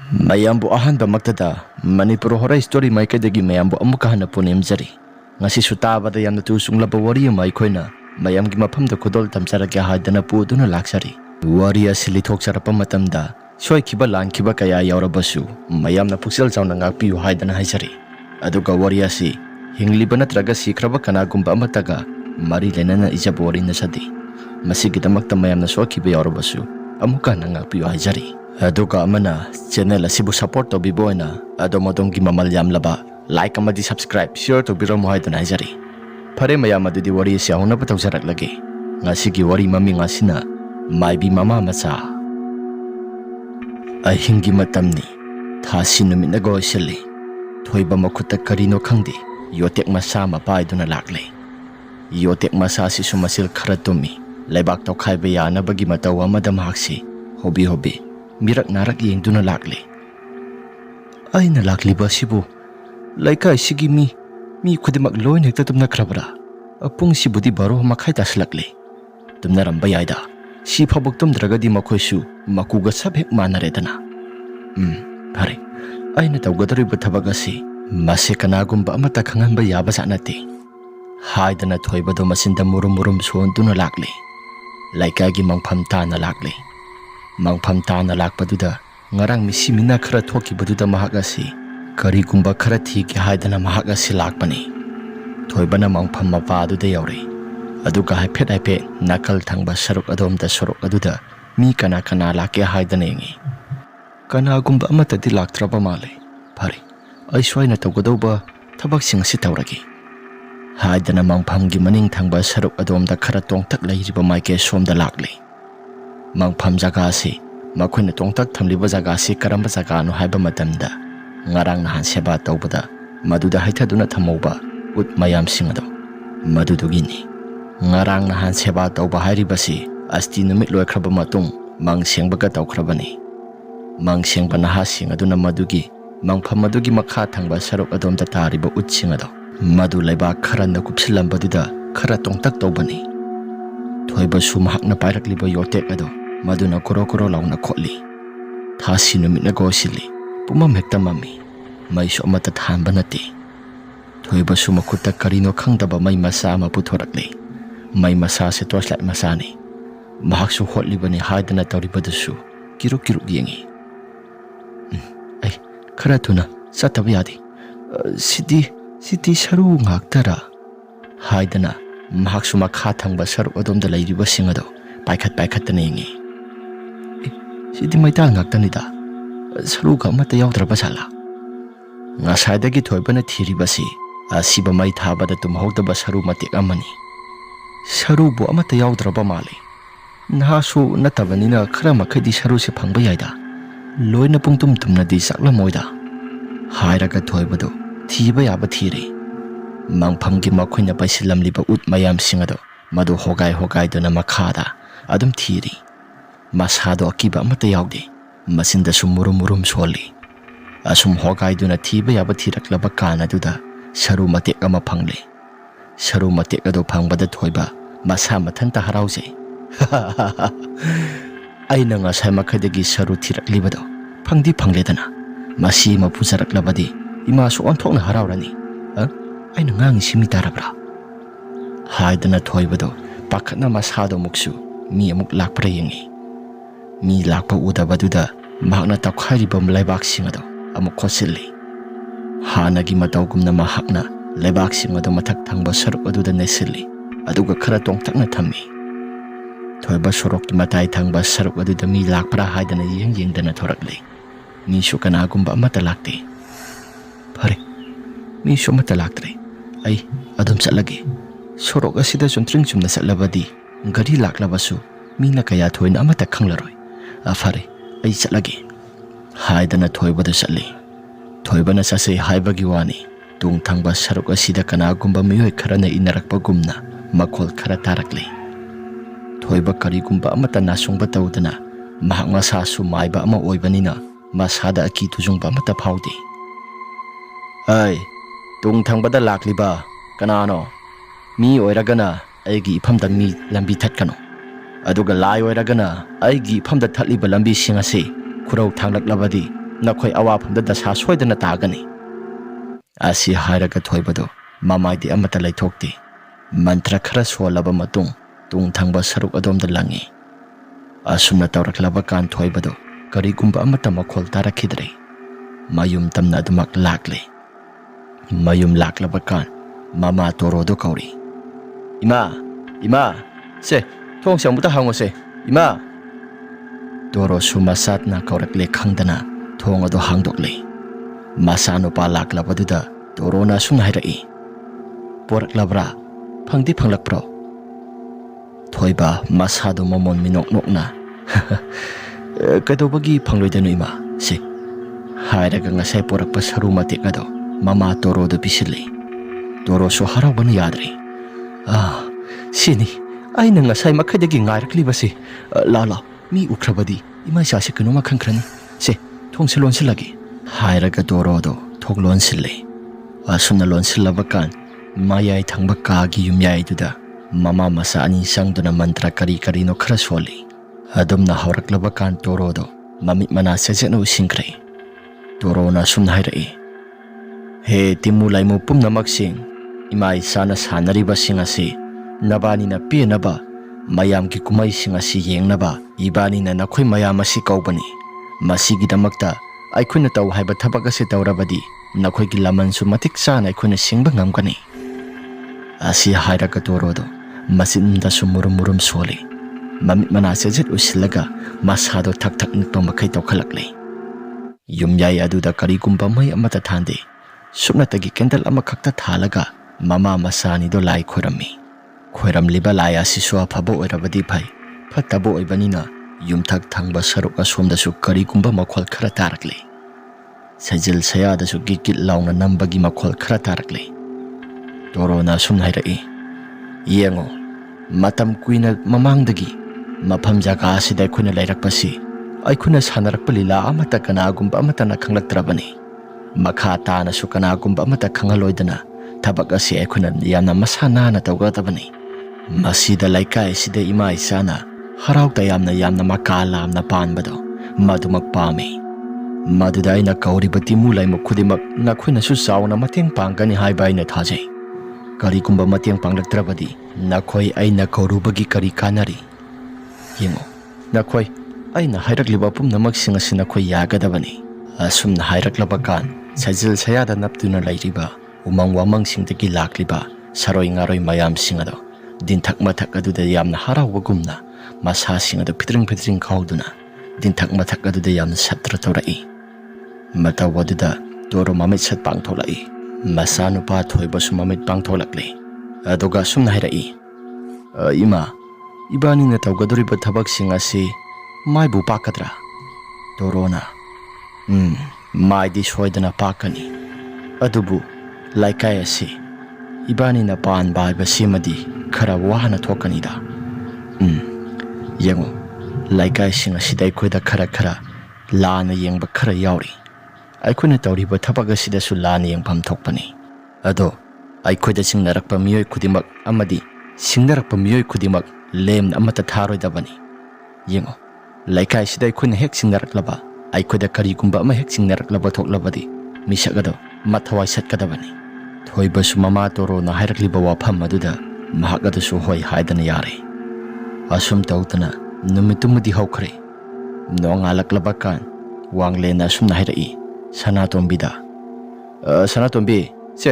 mayambu ahanba maktada Manipur horror story maikadagi mayambu amuka hana punemjari ngasi sutabada yamna tu sunglaba wari mai khoina mayamgi mafamda khudol tamsarage haidana puduna laksari wari asili thokcharapa matamda soikiba lankiba kaya yaurabasu mayamna puksel chauna ngakpiu haidana haisari aduga wari asi hingliba natraga sikraba kanagumba amataga mari lenana ijab wari nasadi masigidamakta mayamna soikiba yaurabasu amuka ngakpiu haisari aduga amana channel asibu support to biboina adomodongi mamal yamlaba like amadi subscribe share to biro mohai dana haisari phare mayam adudi wari se ahuna patawjarak lage ngasigi wari mami ngasina maibi mama macha ahingi matamni thasi numina go seli thoiba makuta karino khangdi yotek masa mapai duna lakle yotek masa si sumasil kharatumi lebak to khaiba yana bagi matawa madam haksi hobi mirak narak yengduna lakle aina lakli basibu laikai sigi mi khudimak loin hekta tumna khrabra apung sibudi baro makhai taslakle tumna ramba yaida si phabuk tumdragadi makhoisu makuga sabhek manaredana phare aina tawgadari bathabagasi mase kanagumba amata khanganba yaba sanate haidana thoibado masinda murum sonduna lakle laikagi mangpham tana lakle mangpham tana lakpaduda ngarang misimina khara thokibaduda mahagasi karigumba khara thiki haidana mahagasi lakpani thoibana mangpham mapaduda yaure aduga haiphet nakal thangba saruk adomda sorok aduda mi kana lake haidana yengi kanagumba amatadi laktraba male phare ai swaina tawgadoba thabak sing si tawragi haidana mangphamgi maning thangba saruk adomda khara tongtak leiriba maike somda lakle mangpham jaga si makhoi tongtak thamliba jaga si karamba jaga no haiba matamda ngarang nahan seba tawbada maduda haithaduna thamauba ut mayam singado madudugini ngarang nahan seba tawba hairibasi asti numit loikraba matung mangsengbaga tawkrabani mangsengba naha singaduna madugi mangpham madugi makha thangba saruk adomda tariba ut singado madu laiba kharanda kupsilambaduda khara tongtak tawbani thoiba sumhakna pairakliba yotek ado maduna koro launa kholi thasi numina gosili pumam hekta mami maiso amata thanba nate thoiba sumakuta karino khangdaba mai masa ma puthorakle mai masa se torchlight masani mahaksu hotlibani haidana tawribadusu kiruk yengi ai khara thuna sataba yadi sidi saru ngaktara haidana mahaksu makha thangba saru adomda leiriba singado paikhat tane yengi sidi maita ngaktanida saru ka mata yawdraba sala ngasaidagi thoibana thiribasi asiba mai thabada tumhogdaba saru matek amani saru bu amata yawdraba male nahasu natabanina khara makhadi saru se phangba yaida loina pungtum tumnadi sakla moida hairaga thoibado thiba yaba thire mangphamgi makhoina paisilamliba ut mayam singado madu hogai dona makhada adum thiri masado akiba amata yawde masinda sumurum soli asum hogai duna thiba yaba thiraklaba kana duda saru matek ama phangle saru matek ado phangbada thoiba masa mathanta harause aina ngasai makhadagi saru thiraklibado phangledana masi mapuzaraklabadi ima so onthokna harawrani aina ngangi simi tarabra haidana thoibado pakhatna masado muksu mi amuk lakpra yengi mi lakpa udabaduda mahakna takhairiba laibak singado amuk khosilli hanagi matawgumna mahakna laibak singado mathak thangba saruk aduda nesilli aduga khara tongtakna thammi thoiba sorokki matai thangba saruk aduda mi lakpra haidana yengdana thorakle mi su kanagumba amata lakte phare mi su amata laktre ai adum chatlage sorok asida chuntring chumna satlabadi gari laklabasu mina kaya thoina amata khanglaroi afare ai chatlage haidana thoibada chatli thoibana sase haibagi wani tung thangba saruk asida kanagumba miyoi kharana inarakpa gumna makhol khara tarakle thoiba karigumba amata nasungba tawdana mahakma sasu maiba ama oibanina masada aki tujungba amata phaude ai tung thangbada lakliba kanano mi oiragana aigi ifamda mi lambi thatkano aduga lai oiragana aigi ifamda thatliba lambi singase khurau thanglak labadi nakhoi awafamda dasa soidana tagani asi hairaga thoibado mamaidi amata laithokti mantra khara solaba matung tung thangba saruk adomda langi asumna tawraklaba kan thoibado karigumba amata makhol tarakhidre mayum tamna adumak lakle mayum laklaba kan mama torodo kauri ima se thong sangbuta hangose ima toro suma satna kaurakle khangdana thong ado hangdokle masano pa laklabaduda torona sung hairai poraklabra phangdi phanglakpro thoiba masado momon minok nokna kadobagi phangloidanu ima se hairaga ngasai porakpa saru matik ado mama toro do pisili toro so harabana yadre sini aina ngasai makhadagi ngairakli la mi ukrabadi ima sasi kanuma khangkrani se thongsilon silagi hairaga toro do thoglon sille asuna lon silabakan mayai thangba kagi yumyai duda mama masa ani sangduna mantra kari no khara soli adumna hawraklabakan toro do mami mana sejena usingkre toro na sum hairai he timulai mo pumnamak sing ima isana sanari basing asi nabani na pienaba mayam ki kumai sing asi yengnaba ibani na nakhoi mayam asi kaubani masigi damakta aikhoina taw haiba thabak ase tawrabadi nakhoi gi laman su matik sana aikhoina singba ngamkani asi hairaga torodo masinda su murum soli mami mana sejet usilaga masado thak nikpa makai tawkhalakle yumyai aduda karigumba mai amata thande supnatagi kendal ama khakta thalaga mama masani do lai khoram liba lai asisu afabo oirabadi phai fatabo oibanina yumthak thangba saruk asomda su karigumba makhol khara tarakle sajil sayada su gigit launa nambagi makhol khara tarakle torona sum hairai yengo matam kuina mamangdagi mafam jaga asida khuna lairakpasi aikhuna sanarakpa lila amata kanagumba amata na khanglaktrabani makha tana su kanagumba amata khangaloidana thabak asi aikhuna yamna masana na tawgadabani masida laikai sida ima isana harauta yamna makala amna panbado madumak pami maduda ina kauribati mulai mukhudimak nakhuna su sauna mateng pangani haiba ina thajai karigumba mateng panglaktrabadi nakhoi aina kaurubagi kari kanari yengo nakhoi aina hairakliba pumnamak singa nakhoi yagadabani asumna hairaklaba kan sajil sayada naptuna lairiba umang wamang singtagi lakliba saroi ngaroi mayam singado dinthak mathak aduda yamna harawagumna masa singado pitring khawduna dinthak mathak aduda yamna satra torai matawaduda toro mamit sat pangtholai masa nupa thoiba su mamit pangtholakle adoga sumna hairai ima ibani na tawgadoriba thabak singasi maibu pakadra torona maidi soidana pakani adubu laikai asi ibani na pan bai basimadi khara wahana thokanida yengo laikai singa sidai khoida khara lana yengba khara yauri aikhoina tawriba thabak asida su lana yengpham thokpani ado aikhoida singnarakpa miyoi khudimak amadi singnarakpa miyoi khudimak lem amata tharoidabani yengo laikai sida aikhoina hek singnaраklaba aikhoida karigumba ama hek singnaраklaba thoklabadi misagado mathawai satkadabani thoiba su mama toro na hairakliba wafam aduda mahagada su hoi haidana yare asum tawtana numitumudi hawkhre nongalak kan wangle na sumna hairai sanatombida sanatombi se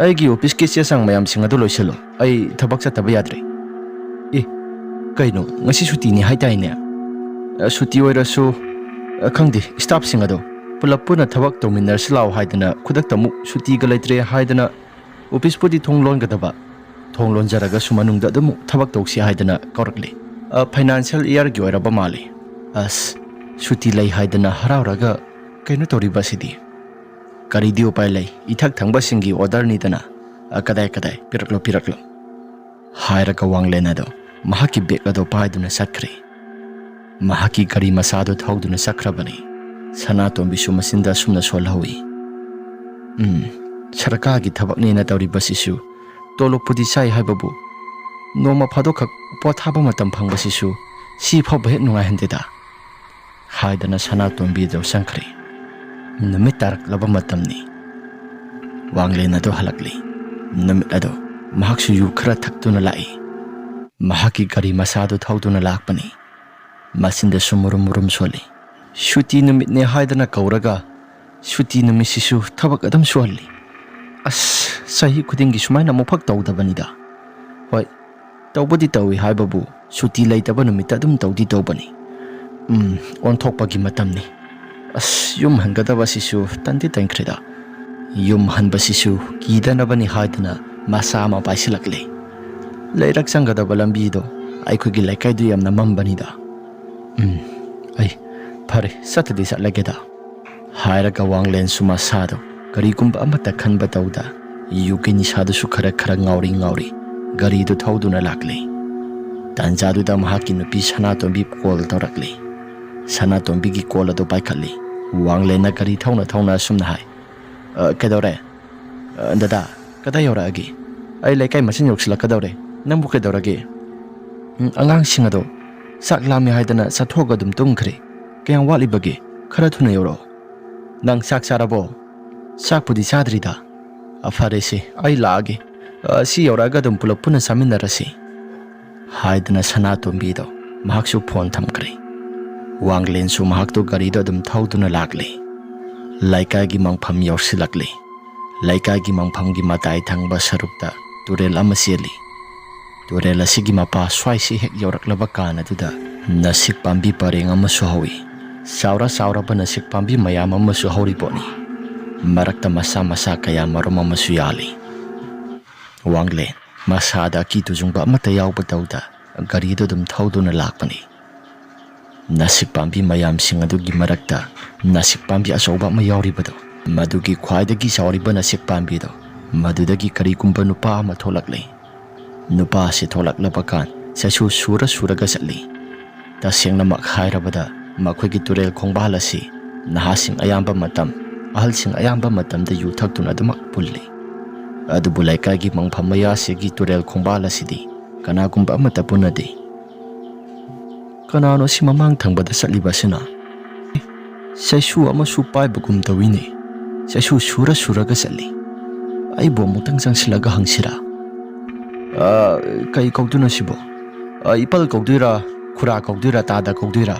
aigi office ke sang mayam singado loiselo ai thabak chataba yadre kaino ngasi suti ni haitaine suti oirasu khangdi staff singado pulapuna thabak tominar silaw haidana khudak tamuk suti ga laitre haidana office pudi thonglon gadaba thonglon jaraga sumanungda damu thabak tawsi haidana kaurakle financial year gi oiraba mali as suti lai haidana harawraga kaino toriba sidi kari dio pai lai ithak thangba singi order ni dana kadai piraklo hairaga wanglena do mahaki beg ado paiduna sakre mahaki gari masado thauduna sakrabani sanatombi su masinda sumna solhawi sarka gi thabakni na tawri basisu tolo pudi sai haibabu noma phadokak pothaba matam phangbasisu si phab he nungai handeda haidana sanatombi do sankre Numit taraklaba matamni. Wanglen ado halakli. Numit ado mahaksu yu khara thaktuna lai. Mahaki gari masado thauduna lakpani. Masinda sumurum murum soli. Shuti numit ne haidana kauraga. Shuti numit sisu thabak adam soli. As sahi khudingi sumaina mufak tawdabanida. Hoi, tawbadi tawi haibabu shuti laitaba numita adum tawdi tawbani. Onthokpagi matamni. As yum hangadaba sisu tanti tankhrida. Yum hanbasisu kidanabani haidana masa ama paisilakle. Lairak sangadaba lambido aikugi laikaidu yamna mambanida. Ay, pare satadi satlageda. Hairaga wanglen sumasado karigumba amata khanba tawda. Yuki nisadu su khara ngauri. Garidu thauduna lakle. Tanjaduda mahaki nupi Sanatombi call tawrakle. Sanatombi gi call ado paikhatli. Wanglena gari thauna sumna hai. Kedore. Dada, kada yoragi. Ay laikai masin yoksila kadore. Nambu kedorage. Angang singado. Sak lami haidana sathoga dum tungkhre. Kayang wali bage. Khara thuna yoro. Nang sak sarabo. Sak pudi sadrida. Afare se ay laage. Si yoraga dum pulapuna saminarasi. Haidana Sanatombi do. Mahaksu phone thamkre. Wanglen su mahakto garido dum thauduna lakle. Laikai gi mangpham yorsilakle. Laikai gi mangpham gi matai thangba sarukta turel amaseli. Turel asigi mapa swai hek yoraklaba kana duda nasik pambi pareng amasu hawi. Saura ba nasik pambi mayam amasu hauri poni. Marakta masa kaya marum amasu yali. Wanglen masada ki tujungba amata yawba tawda garido dum thauduna lakpani. Nasik pambi mayam singadugi marakta nasik pambi asoba ma yauribado. Madugi khwaidagi sauriba nasik pambi do. Madudagi karigumba nupa ama tholakle. Nupa si tholaklaba kan sasu suraga satli. Tasengna makhairabada makhwegi turel khongbal asi nahasing ayamba matam ahalsing ayamba matamda yu thaktuna adumak pulli. Adubu laikagi mangphamaya sigi turel khongbal asidi kanagumba amata punadi. Kanano si mamang thangbada satliba sina. Saisu amasu paibagum tawini. Saisu suraga satli. Ay bo mutang silaga hangsira. Kay kauduna sibo. Ipal kaudira, khura kaudira, tada kaudira.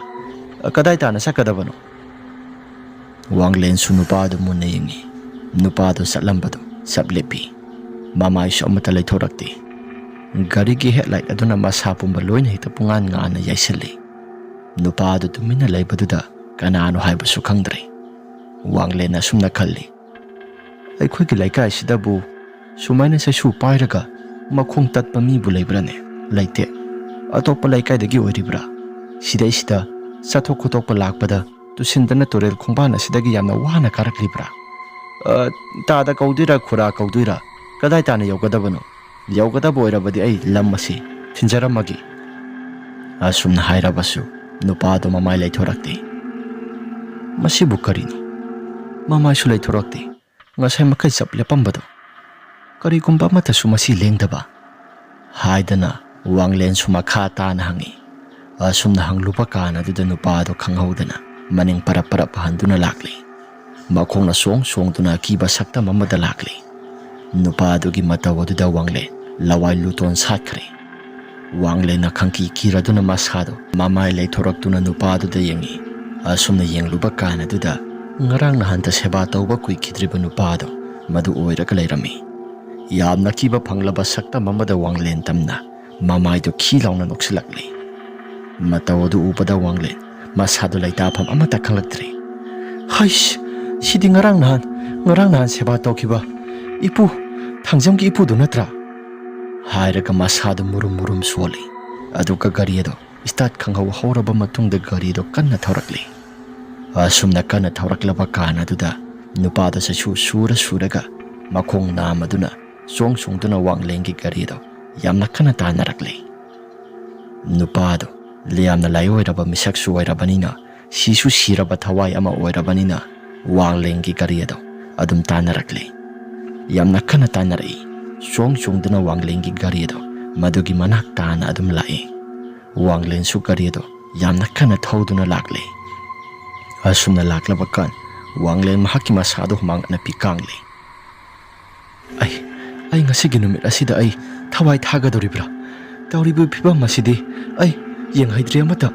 Kadai tana sakadabano. Wanglen su nupado muna yingi. Nupado satlambado, saplepi. Mamay siya matalay thorakti. Garigi headlight aduna masapong baloy na hitapungan nga na yaisali. Nupado tuminalay baduda kanano haiba sukangdre. Wanglen na sumnakalli. Ay kuy gilaykay sidabu sumayna sa supayraga makhong tatpa mi bulay brane. Laite. Atokpa laykay dagi oiribra. Sida satok kutokpa lakpada tusindana turel khongbana sidagi yamna wana karaklibra. Tada kaudira khura kaudira kadai tana yawgadabano. Yawgadabo oirabadi ay lamasi thinjaramagi. Asumna hairabasu nupado mamay laythorakti. Masibu karino. Mamay su laythorakti. Ngasay makay saplepambado. Karigumba mata sumasi lengdaba. Haidana wanglen sumakata na hangi. Asumna hanglupa kana duda nupado kanghaudana. Maning para pahanduna lakli. Makong na song duna kiba sakta mamada lakli. Nupado gi matawa duda wanglen. Laway luton sakri. Wanglen na kangki kira duna masado. Mamay lay thorak duna nupado da yengi. Asumna yenglupa kana duda. Ngarang na hanta seba tawba kuy kidriba nupado. Madu oiraga layrami. Yamna kiba panglaba sakta mamada wanglen tamna. Mamay do kilaw na noksilakli. Matawa do upada wanglen. Masado laytapam amata kanglatri. Haish! Sidi ngarang nahan seba tawkiba. Ipu! Tangjamki ipu do natra. Hairaga masado murum suwali. Aduga gariado. Istat kanghaw hauraba matungda garido kanna thawrakli. Asumna kana thawraklaba kana duda. Nupado sa suraga. Makong namaduna. Song-duna wanglengi garido. Yamna kana tanarakli. Nupado. Liyamna layo oiraba misaksu oirabanina. Sisu siraba thawai ama oirabanina. Wanglengi garido. Adum tanarakli. Yamna kana tanarai. Song-duna wanglengi garido. Madugi manak tana adum lai. Wanglen su garido. Yamna kana thawduna lakli. Asumna laklabakan. Wanglen mahaki masado humang na pikangli. Ay ngasigi numit asida ay thawai thagadoribra. Tauribu phibam masidi ay yenghaidri amata.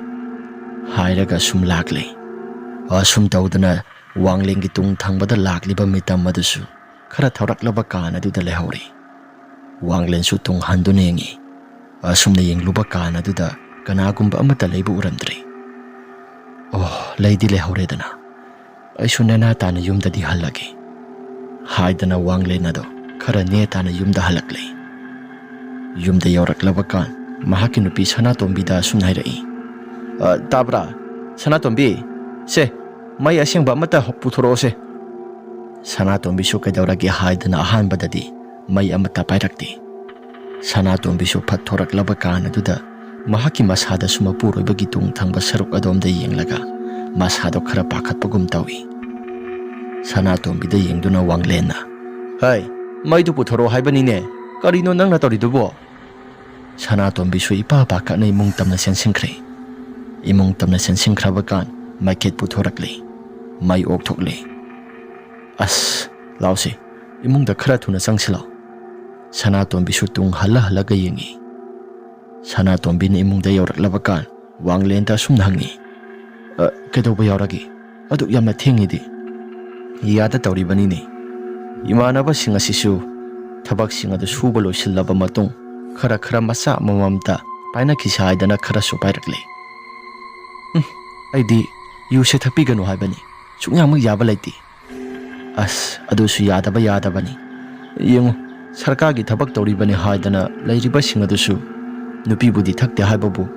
Hairaga sum lakli. Asum tawduna Wanglen gi tung thangbada lakliba mitam madusu khara thawraklaba kana duda lehori. Wanglen su tung handuna yengi. Asumna yengluba kana duda kanagumba amata leibu uramdri. Oh, lady lehoredana. Ay sunena tana yumda di halagi. Haidana Wanglen ado khara ne tana yumda halakli. Yumda yawraklaba kan mahaki nupi Sanatombi sunhairai. Tabra, Sanatombi, se may asyang ba mata puturo se. Sanatombi su kadauragi haidana ahanbadadi may amata pairakti. Sanatombi su pathoraklaba kan aduda mahaki masada sumapuro bagitung thangba saruk adom da yenglaga masado khara pakhatpagum tawi. Sanatombi da yengduna Wanglen na. Hai, may du puthoro haibani ne. Karino nang natoridubo. Sanatombi su ipa baka na imong tamna sensingkre. Imong tamna sensingkraba kan may ket puthorakli. May okthokli. As, lausi, imong da khara thuna sangsilaw. Sanatombi su tung hala-halaga yengi. Sanatombi na imong da yawraklaba kan Wanglen ta sumnahangni. Kedoba yawragi, aduk yamna thengidi. Iyada tawribani ni. Imanaba singa sisu tabak singa da suba loisillaba matung khara masa mamamta paina kisaidana khara supairakli. Aidi yuse thapiganu haibani sunyamuk yaba laiti. As adusu yadabani. Yengu sarkagi tabak tawribani haidana lairiba singa dusu nupibudi thakte haibabu.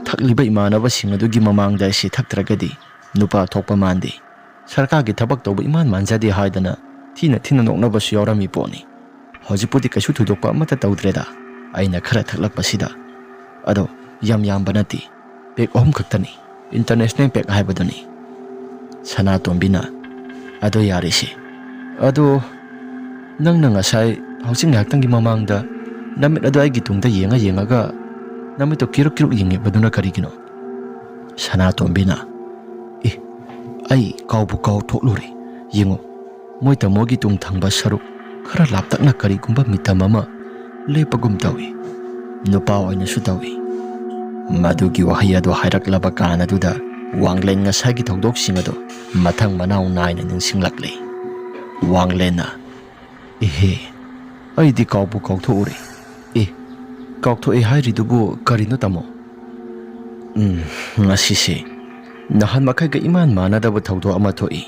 Thakliba imanaba singa dugi mamangda si thaktragadi nupa thokpa mandi. Sarkagi tabak tawba iman manjadi haidana tina noknabasu yawrami poni. Hojipudi kasu thudokpa amata tawdreda. Aina khara thaklakpasida. Ado yam banati. Pek ohum khaktani. International pek haibadani. Sanatombi na. Ado yarisi. Ado nang ngasai hojik ngaktangi mamangda namit ado aigi tungda yengaga namito kiruk yengi baduna karigino. Sanatombi na. Ay kaubu kau thokluri. Yengo. Moy tamogi tung thangba saruk khara laptakna karigumba mitamama lepagum tawi. Nupa oina su tawi. Madugi wahai ado hairaklaba kana duda Wanglen ngasagi thokdoksing ado mathang manaw naina ningsinglakli. Wanglen na. Ay di kaubu kauthouri. Kautho hairidubu karino tamo. Ngasisi nahan makai ga iman manadaba thokdo ama thoi.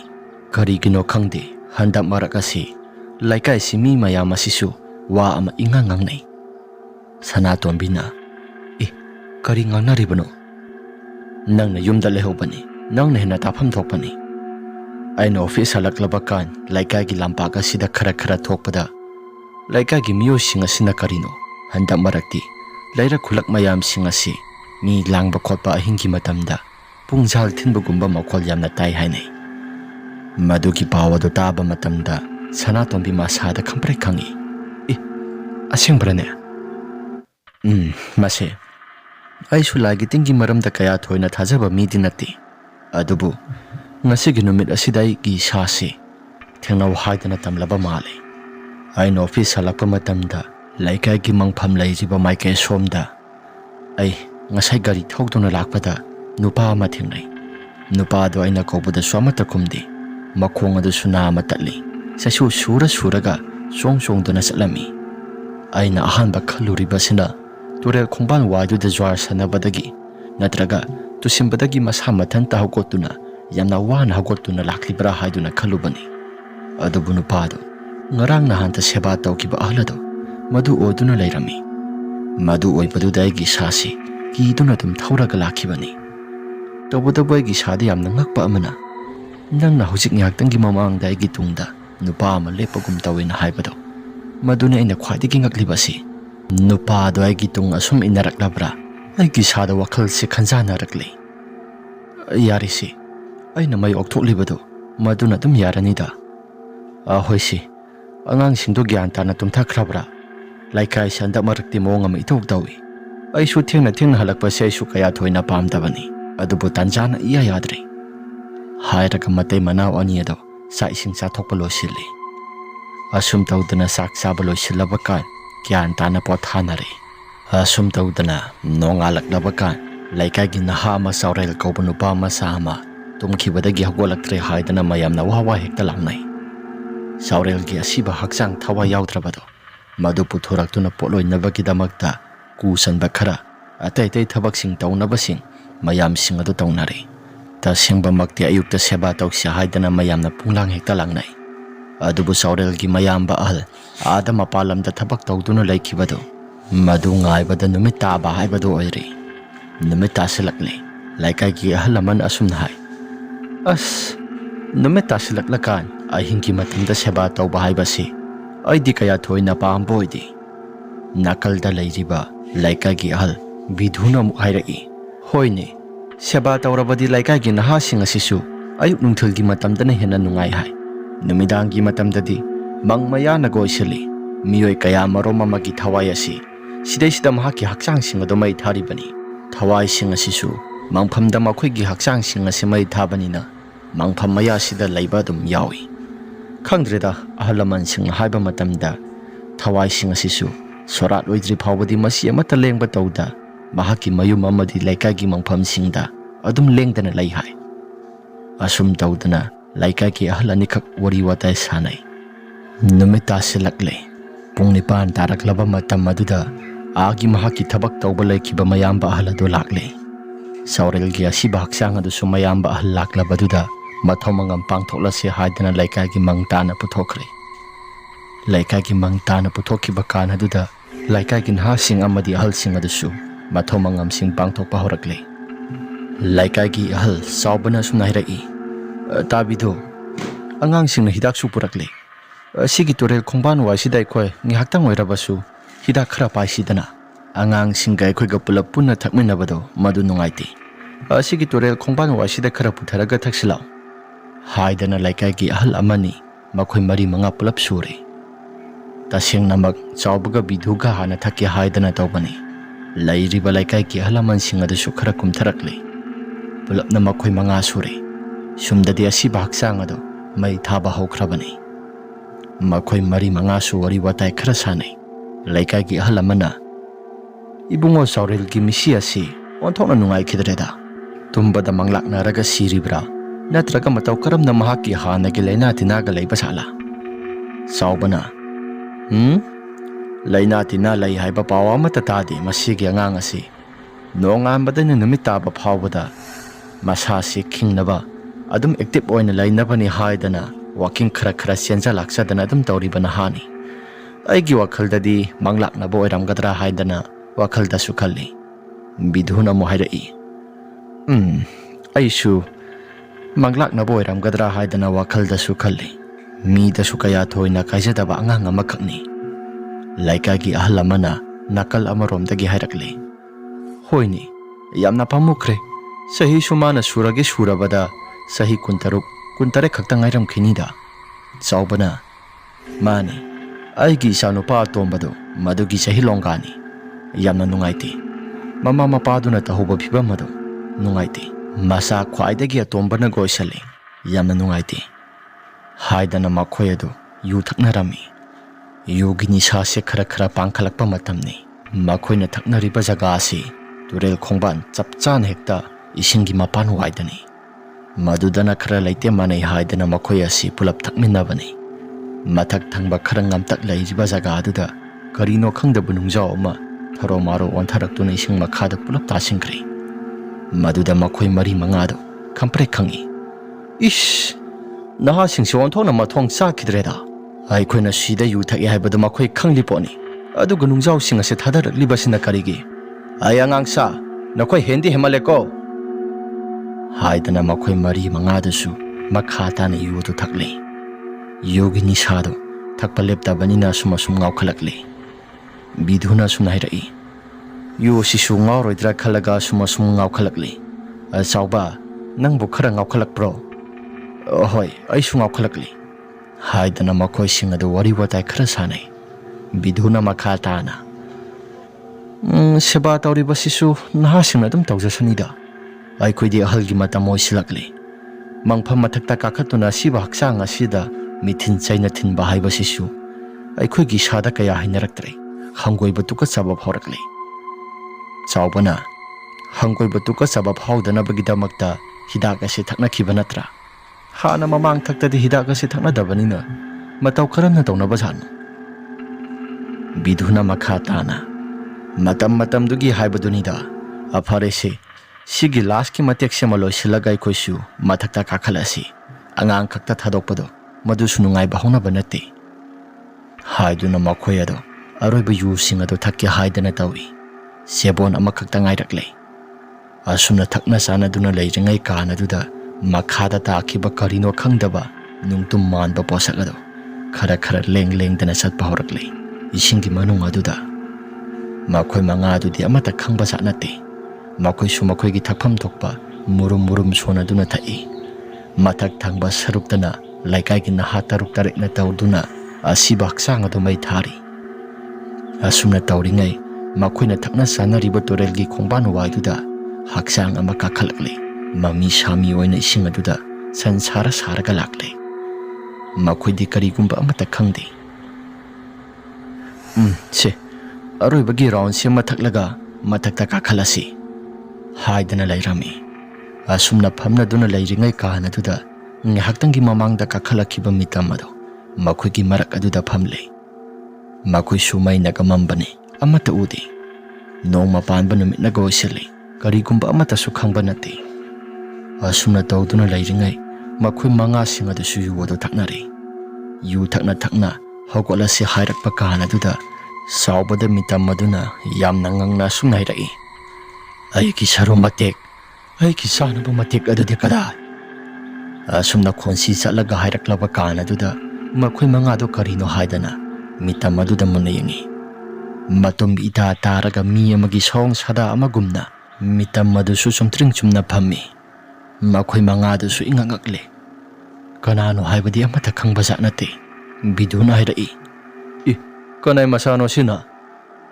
Karigino khangde handa marakasi laikai simi mayam asisu wa ama ingangangnai. Sanatombi na. Kari ngangnaribano. Nangna yumda lehobani. Nangna hena tafam thokpani. Aina office halaklaba kan laikai gi lampaka sida khara thokpada. Laikai gi miyo singa sina karino handa marakti laira khulak mayam singa si mi langba khotpa ahingi matamda pungjal thinbagumba makhol yamna tai hainai. Madugi pawado taba matamda Sanatombi masada khampre khangi. Asengbrane. Mase. Aisu lagi tingi maramda kaya thoina thajaba mi dinati. Adubu ngasigi numit asidai gi sasi thengnaw haidana tamlaba male. Aina office halakpa matamda laikai gi mangpham laijiba maike somda. Ai ngasai gari thokdona lakpada nupa ama thengnai. Nupa do aina kobuda swamata kumdi. Makhong adu suna matali. Sasu suraga songdona salami. Aina ahanba khaluriba sina turel khongban wadu da jwar sanabadagi natraga tusimbadagi masa mathan ta hagotuna yamna wan hagotuna laklibra haiduna khalubani. Adubu nupado ngarang nahanta seba tawkiba ahlado madu oduna lairami. Madu oibadudai gi sasi kiduna tum thauraga lakhibani. Tawbadabai gi sadi yamna ngakpa amana nangna hojik ngaktangi mamangda aigi tungda nupa ama lepagum tawina haibado. Maduna ina khwaidagi ngaklibasi nupa do aigi tung asum inaraklabra aigi sada wakhal se khanjanarakli. Yarisi aina mai oktholibado maduna dum yaranida. Ahoisi angang singdo gyan tana tumthakrabra laikai sanda marakti mawng ama itok dawi. Aisu thengna halakpa se aisu kaya thoina pamdabani adubu tanjana iya yadri. Hairaga matay manaw ani ado sa ising sathokpa loisili. Asum tawdana sak saba loisilaba kan kyan tana pothanari. Asum tawdana nongalaknaba kan laikagi naha ama saurel kauba nupa ama sa ama tumkhibadagi hagolaktre haidana mayamna wawa hekta lamnai. Saurelgi asiba haksang thawa yaudhrabado madu puthoraktuna poloinabagidamagta kusanba khara atay thabaksing tawnabasing mayamsing adu tawnari. Tasingba magti ayukta seba tawsi haidana mayamna punglang hekta langnai. Adubu saurelgi mayamba ahal ada mapalamda thabak tawduna laikibado madu ngaibada numit taba haibado oiri. Numit tasilakli laikagi ahal laman asumna hai. As numit tasilaklakan ahingki matamda seba tawba haibasi aidi kaya thoina paamboidi. Nakalda lairiba laikagi ahal bidhuna mukhairaki. Hoine seba tawrabadi laikagi nahasing asisu ayuk nungthulgi matamdana hena nungai hai. Numidangi matamdadi mangmaya nagoisili miyoi kaya marom amagi thawai asi sidai mahaki haksang sing ado mai tharibani. Thawai sing asisu mangphamda makhoigi haksang sing asi mai thabanina mangpham maya sida laiba dum yawi. Khangdreda ahalaman sing haiba matamda thawai sing asisu sorat oidri phawbadi masi amata lengba tawda mahaki mayum amadi laikagi mangpham singda adum lengdana lai hai. Asum tawdana laikagi ahal anikak wari watai sanai. Numit tasilakle pung nipan taraklaba matam maduda agi mahaki thabak tawba laikiba mayamba ahal ado lakle. Saurelgi asiba haksang adu sumayamba ahal laklabaduda mathau mangam pangthoklase haidana laikagi mangtana puthokre. Laikagi mangtana puthokiba kan aduda laikagi nahasing amadi ahalsing adusu mathau mangam sing pangthokpa horakle. Laikagi ahal saubana sumnairai. Tabido angang sing hidak supurakle. Sigi torel khongban waisida khoi ngihaktang oirabasu hidak khara paisidana angang sing gai khoi ga pulap punna thakminabado madu nungaiti. Sigi torel khongban waisida khara putharaga thaksilao haidana laikagi ahal amani makhoi mari manga pulap sure. Tasing namak chawbaga bidhuga hana thakki haidana tawbani. Lairiba laikagi ahal aman sing adasu khara kumtharakle. Pulapna makhoi manga sure. Sumdadi asiba haksang ado mai thaba haukrabani. Makhoi mari mangasu wari watai khara sanai. Laikagi ahal amana ibungo saurelgi misi asi onthokna nungai khidreda. Tumbada manglaknaraga siribra natraga mataw karamna mahaki hanagi laina tinaga laiba sala. Saubana laina tina lai haiba pawa mata tadi masigi angang asi. Nongambadana numit taba phawbada masasi khingnaba adum active oina lainabani haidana walking khara khara senja laksadana adum tawribana hani. Aigi wakhaldadi manglaknaba oiramgadra haidana wakhalda su khalli. Bidhuna mo hairai. Aisu manglaknaba oiramgadra haidana wakhalda su khalli. Mida su kaya thoina kaijadaba angang amakakni. Laikagi ahal amana nakal amaromdagi hairakli. Hoini yamna pamukre sahi sumana surage surabada sahi kuntare khakta ngairam khinida. Saubana mani aigi sanupa tombado madugi sahi longani yamna nungaiti. Mama mapaduna tahoba phibamado nungaiti. Masa khwaidagi atombana goisali yamna nungaiti. Haidana makhoi adu yu thaknarami. Yugini sase khara khara pangkhalakpa matamni. Makhoina thaknariba jaga asi turel khongban chapchan hekta isingi mapan waidani. Madudana khara laite manai haidana makhoi asi pulap thakminabani. Mathak thangba khara ngamtak lairiba jaga aduda karino khangdabu nungjaw ama tharo maro onthaраktuna ising makhada pulap tasingkri. Maduda makhoi mari mangado khampre khangi. Ish naha singsi onthona mathong sakhidreda. Aikhoina sida yu thaki haibadu makhoi khangli poni. Aduga nungjaw sing ase thadarakliba karigi. Ayangangsa nakhoi hendi hemaleko. Haidana makhoi mari mangadasu makhata na yudu thakli. Yogi nisado thakpa leptabanina sumasum ngawkhalakli. Bidhuna sumnairai. Yu sisu ngawroidra khalaga sumasum ngawkhalakli. Sauba nangbu khara ngawkhalakpro. Hoi aisu ngawkhalakli. Haidana makhoi sing adu wari watai khara sanai. Bidhuna makhata na. Seba tawriba sisu nahasing adum tawjasanida. Aikhoi di ahalgi matam oisilakli. ꯃꯪꯐꯝ ꯃꯊꯛꯇ ꯀꯥꯈꯠꯇꯨꯅ ꯑꯁꯤꯕ ꯍꯛꯆꯥꯡ ꯑꯁꯤꯗ ꯃꯤꯊꯤꯟ ꯆꯩꯅ ꯊꯤꯟꯕ ꯍꯥꯏꯕꯁꯤꯁꯨ ꯑꯩꯈꯣꯏꯒꯤ ꯏꯁꯥꯗ ꯀꯌꯥ ꯍꯩꯅꯔꯛꯇ꯭ꯔꯦ꯫ ꯍꯪꯒꯣꯏꯕ ꯇꯨꯀꯠꯆꯕ ꯐꯥꯎꯔꯛꯂꯦ꯫ ꯆꯥꯎꯕꯅ ꯍꯪꯒꯣꯏꯕ ꯇꯨꯀꯠꯆꯕ ꯐꯥꯎꯗꯅꯕꯒꯤꯗꯃꯛꯇ ꯍꯤꯗꯥꯛ ꯑꯁꯤ ꯊꯛꯅꯈꯤꯕ ꯅꯠꯇ꯭ꯔꯥ? ꯍꯥꯟꯅ ꯃꯃꯥꯡ ꯊꯛꯇꯗꯤ ꯍꯤꯗꯥꯛ ꯑꯁꯤ ꯊꯛꯅꯗꯕꯅꯤꯅ ꯃꯇꯧ ꯀꯔꯝꯅ ꯇꯧꯅꯕꯖꯥꯠꯅꯣ? ꯕꯤꯗꯨꯅ ꯃꯈꯥ ꯇꯥꯅ ꯃꯇꯝꯗꯨꯒꯤ ꯍꯥꯏꯕꯗꯨꯅꯤꯗ꯫ ꯑꯐꯔꯦꯁꯦ, ꯁꯤꯒꯤ ꯂꯥꯁꯀꯤ ꯃꯇꯦꯛꯁꯤꯃ ꯂꯣꯏꯁꯤꯜꯂꯒ ꯑꯩꯈꯣꯏꯁꯨ ꯃꯊꯛꯇ ꯀꯥꯈꯠꯂꯁꯤ꯫ ꯑꯉꯥꯡ ꯈꯛꯇ ꯊꯥꯗꯣꯛꯄꯗꯣ ꯃꯗꯨꯁꯨ ꯅꯨꯡꯉꯥꯏꯕ ꯍꯧꯅꯕ ꯅꯠꯇꯦ ꯍꯥꯏꯗꯨꯅ ꯃꯈꯣꯏ ꯑꯗꯣ ꯑꯔꯣꯏꯕ ꯌꯨꯁꯤꯡ ꯑꯗꯨ ꯊꯛꯀꯦ ꯍꯥꯏꯗꯅ ꯇꯧꯏ꯫ ꯁꯦꯕꯣꯟ ꯑꯃꯈꯛꯇ ꯉꯥꯏꯔꯛꯂꯦ꯫ ꯑꯁꯨꯝꯅ ꯊꯛꯅ ꯆꯥꯅꯗꯨꯅ ꯂꯩꯔꯤꯉꯩ ꯀꯥꯟ ꯑꯗꯨꯗ ꯃꯈꯥꯗ ꯇꯥꯈꯤꯕ ꯀꯔꯤꯅꯣ ꯈꯪꯗꯕ ꯅꯨꯡꯇꯨꯝ ꯃꯥꯟꯕ ꯄꯣꯠꯁꯛ ꯑꯗꯣ ꯈꯔ ꯂꯦꯡꯗꯅ ꯆꯠꯄ ꯍꯧꯔꯛꯂꯦ ꯏꯁꯤꯡꯒꯤ ꯃꯅꯨꯡ ꯑꯗꯨꯗ꯫ ꯃꯈꯣꯏ ꯃꯉꯥꯗꯨꯗꯤ ꯑꯃꯠꯇ ꯈꯪꯕꯖꯥꯠ ꯅꯠꯇꯦ꯫ ꯃꯈꯣꯏꯁꯨ ꯃꯈꯣꯏꯒꯤ ꯊꯛꯐꯝ ꯊꯣꯛꯄ ꯃꯨꯔꯨꯝ ꯁꯣꯟꯅꯗꯨꯅ ꯊꯛꯏ꯫ ꯃꯊꯛ ꯊꯪꯕ ꯁꯔꯨꯛꯇꯅ ꯂꯩꯀꯥꯏꯒꯤ ꯅꯍꯥ 6-8ꯅ ꯇꯧꯗꯨꯅ ꯑꯁꯤꯕ ꯍꯛꯆꯥꯡ ꯑꯗꯨ ꯃꯩ ꯊꯥꯔꯤ꯫ ꯑꯁꯨꯝꯅ ꯇꯧꯔꯤꯉꯩ ꯃꯈꯣꯏꯅ ꯊꯛꯅ ꯆꯥꯅꯔꯤꯕ ꯇꯨꯔꯦꯜꯒꯤ ꯈꯣꯡꯕꯥꯟ ꯋꯥꯏꯗꯨꯗ ꯍꯛꯆꯥꯡ ꯑꯃ ꯀꯥꯈꯠꯂꯛꯂꯦ꯫ ꯃꯃꯤ ꯁꯥꯃꯤ ꯑꯣꯏꯅ ꯏꯁꯤꯡ ꯑꯗꯨꯗ ꯁꯥꯔꯒ ꯂꯥꯛꯂꯦ꯫ ꯃꯈꯣꯏꯗꯤ ꯀꯔꯤꯒꯨꯝꯕ ꯑꯃꯠꯇ ꯈꯪꯗꯦ꯫ ꯁꯦ, ꯑꯔꯣꯏꯕꯒꯤ ꯔꯥꯎꯟꯁꯤ ꯑꯃ ꯊꯛꯂꯒ ꯃꯊꯛꯇ ꯀꯥꯈꯠꯂꯁꯤ ꯍꯥꯏꯗꯅ ꯂꯩꯔꯝꯃꯤ꯫ ꯑꯁꯨꯝꯅ ꯐꯝꯅꯗꯨꯅ ꯂꯩꯔꯤꯉꯩ ꯀꯥꯟ ꯑꯗꯨꯗ ꯉꯥꯏꯍꯥꯛꯇꯪꯒꯤ ꯃꯃꯥꯡꯗ ꯀꯥꯈꯠꯂꯛꯈꯤꯕ ꯃꯤꯇꯝ ꯑꯗꯣ ꯃꯈꯣꯏꯒꯤ ꯃꯔꯛ ꯑꯗꯨꯗ ꯐꯝꯂꯦ꯫ ꯃꯈꯣꯏꯁꯨ ꯃꯩꯅꯒ ꯃꯝꯕꯅꯤ, ꯑꯃꯠꯇ ꯎꯗꯦ꯫ ꯅꯣꯡꯃ ꯄꯥꯟꯕ ꯅꯨꯃꯤꯠꯅꯒ ꯑꯣꯏꯁꯤꯜꯂꯤ, ꯀꯔꯤꯒꯨꯝꯕ ꯑꯃꯠꯇꯁꯨ ꯈꯪꯕ ꯅꯠꯇꯦ꯫ ꯑꯁꯨꯝꯅ ꯇꯧꯗꯨꯅ ꯂꯩꯔꯤꯉꯩ ꯃꯈꯣꯏ ꯃꯉꯥꯁꯤꯡ ꯑꯗꯨꯁꯨ ꯌꯨ ꯑꯗꯨ ꯊꯛꯅꯔꯦ꯫ ꯌꯨ ꯊꯛꯅ ꯍꯧꯒꯠꯂꯁꯤ ꯍꯥꯏꯔꯛꯄ ꯀꯥꯟ ꯑꯗꯨꯗ ꯆꯥꯎꯕꯗ ꯃꯤꯇꯝ ꯑꯗꯨꯅ ꯌꯥꯝꯅ ꯉꯪꯅ ꯑꯁꯨꯝꯅ ꯍꯥꯏꯔꯛꯏ, "ꯑꯩꯒꯤ ꯁꯔꯨ ꯃꯇꯦꯛ, ꯑꯩꯒꯤ ꯆꯥꯅꯕ ꯃꯇꯦꯛ ꯑꯗꯨꯗꯤ ꯀꯗꯥꯏ?" ꯑꯁꯨꯝꯅ ꯈꯣꯟꯁꯤ ꯆꯠꯂꯒ ꯍꯥꯏꯔꯛꯂꯕ ꯀꯥꯟ ꯑꯗꯨꯗ ꯃꯈꯣꯏ ꯃꯉꯥꯗꯣ ꯀꯔꯤꯅꯣ ꯍꯥꯏꯗꯅ ꯃꯤꯇꯝ ꯑꯗꯨꯗ ꯃꯨꯟꯅ ꯌꯦꯡꯉꯤ꯫ ꯃꯇꯨꯝ ꯏꯇꯥ ꯇꯥꯔꯒ ꯃꯤ ꯑꯃꯒꯤ ꯁꯑꯣꯡ ꯁꯥꯗꯥ ꯑꯃꯒꯨꯝꯅ ꯃꯤꯇꯝ ꯑꯗꯨꯁꯨ ꯆꯨꯝꯇ꯭ꯔꯤꯡ ꯆꯨꯝꯅ ꯐꯝꯃꯤ꯫ ꯃꯈꯣꯏ ꯃꯉꯥꯗꯨꯁꯨ ꯏꯉꯛꯉꯛꯂꯦ꯫ ꯀꯅꯥꯅꯣ ꯍꯥꯏꯕꯗꯤ ꯑꯃꯠꯇ ꯈꯪꯕꯖꯥꯠ ꯅꯠꯇꯦ꯫ ꯕꯤꯗꯨꯅ ꯍꯥꯏꯔꯛꯏ, "ꯀꯅꯥꯏ ꯃꯆꯥꯅꯣ ꯁꯤꯅ?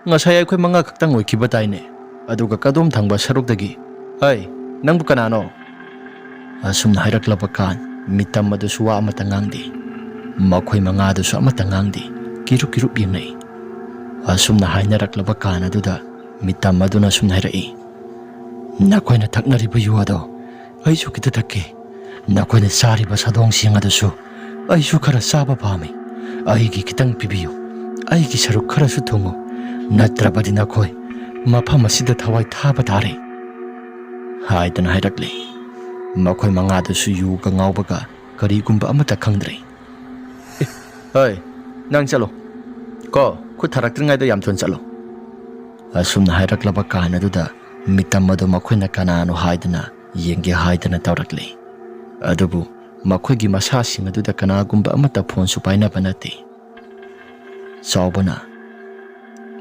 ꯉꯁꯥꯏ ꯑꯩꯈꯣꯏ 5 ꯈꯛꯇꯪ ꯑꯣꯏꯈꯤꯕ ꯇꯥꯏꯅꯦ, ꯑꯗꯨꯒ ꯀꯗꯣꯝ ꯊꯪꯕ ꯁꯔꯨꯛꯇꯒꯤ? ꯍꯩ, ꯅꯪꯕꯨ ꯀꯅꯥꯅꯣ?" ꯑꯁꯨꯝꯅ ꯍꯥꯏꯔꯛꯂꯕ ꯀꯥꯟ ꯃꯤꯇꯝ ꯑꯗꯨꯁꯨ ꯋꯥ ꯑꯃꯠꯇ ꯉꯥꯡꯗꯦ꯫ ꯃꯈꯣꯏ ꯃꯉꯥꯗꯨꯁꯨ ꯑꯃꯠꯇ ꯉꯥꯡꯗꯦ, ꯀꯤꯔꯨꯞ ꯌꯦꯡꯅꯩ꯫ ꯑꯁꯨꯝꯅ ꯍꯥꯏꯅꯔꯛꯂꯕ ꯀꯥꯟ ꯑꯗꯨꯗ ꯃꯤꯇꯝ ꯑꯗꯨꯅ ꯑꯁꯨꯝꯅ ꯍꯥꯏꯔꯛꯏ, "ꯅꯈꯣꯏꯅ ꯊꯛꯅꯔꯤꯕ ꯌꯨ ꯑꯗꯣ ꯑꯩꯁꯨ ꯈꯤꯇ ꯊꯛꯀꯦ꯫ ꯅꯈꯣꯏꯅ ꯆꯥꯔꯤꯕ ꯁꯥꯗꯣꯡꯁꯤꯡ ꯑꯗꯨꯁꯨ ꯑꯩꯁꯨ ꯈꯔ ꯆꯥꯕ ꯄꯥꯝꯃꯤ꯫ ꯑꯩꯒꯤ ꯈꯤꯇꯪ ꯄꯤꯕꯤꯌꯨ, ꯑꯩꯒꯤ ꯁꯔꯨꯛ ꯈꯔꯁꯨ ꯊꯨꯡꯉꯨ, ꯅꯠꯇ꯭ꯔꯕꯗꯤ ꯅꯈꯣꯏ ꯃꯐꯝ ꯑꯁꯤꯗ ꯊꯋꯥꯏ ꯊꯥꯕ ꯇꯥꯔꯦ" ꯍꯥꯏꯗꯅ ꯍꯥꯏꯔꯛꯂꯦ꯫ ꯃꯈꯣꯏ ꯃꯉꯥꯗꯨꯁꯨ ꯌꯨꯒ ꯉꯥꯎꯕꯒ ꯀꯔꯤꯒꯨꯝꯕ ꯑꯃꯠꯇ ꯈꯪꯗ꯭ꯔꯦ꯫ "ꯍꯩ, ꯅꯪ ꯆꯠꯂꯣ ꯀꯣ, ꯈꯨꯠ ꯊꯥꯔꯛꯇ꯭ꯔꯤꯉꯩꯗ ꯌꯥꯝ ꯊꯨꯅ ꯆꯠꯂꯣ." ꯑꯁꯨꯝꯅ ꯍꯥꯏꯔꯛꯂꯕ ꯀꯥꯟ ꯑꯗꯨꯗ ꯃꯤꯇꯝ ꯑꯗꯨ ꯃꯈꯣꯏꯅ ꯀꯅꯥꯅꯣ ꯍꯥꯏꯗꯅ ꯌꯦꯡꯒꯦ ꯍꯥꯏꯗꯅ ꯇꯧꯔꯛꯂꯦ꯫ ꯑꯗꯨꯕꯨ ꯃꯈꯣꯏꯒꯤ ꯃꯁꯥꯁꯤꯡ ꯑꯗꯨꯗ ꯀꯅꯥꯒꯨꯝꯕ ꯑꯃꯠꯇ ꯐꯣꯟꯁꯨ パイꯅꯕ ꯅꯠꯇꯦ꯫ ꯆꯥꯎꯕꯅ,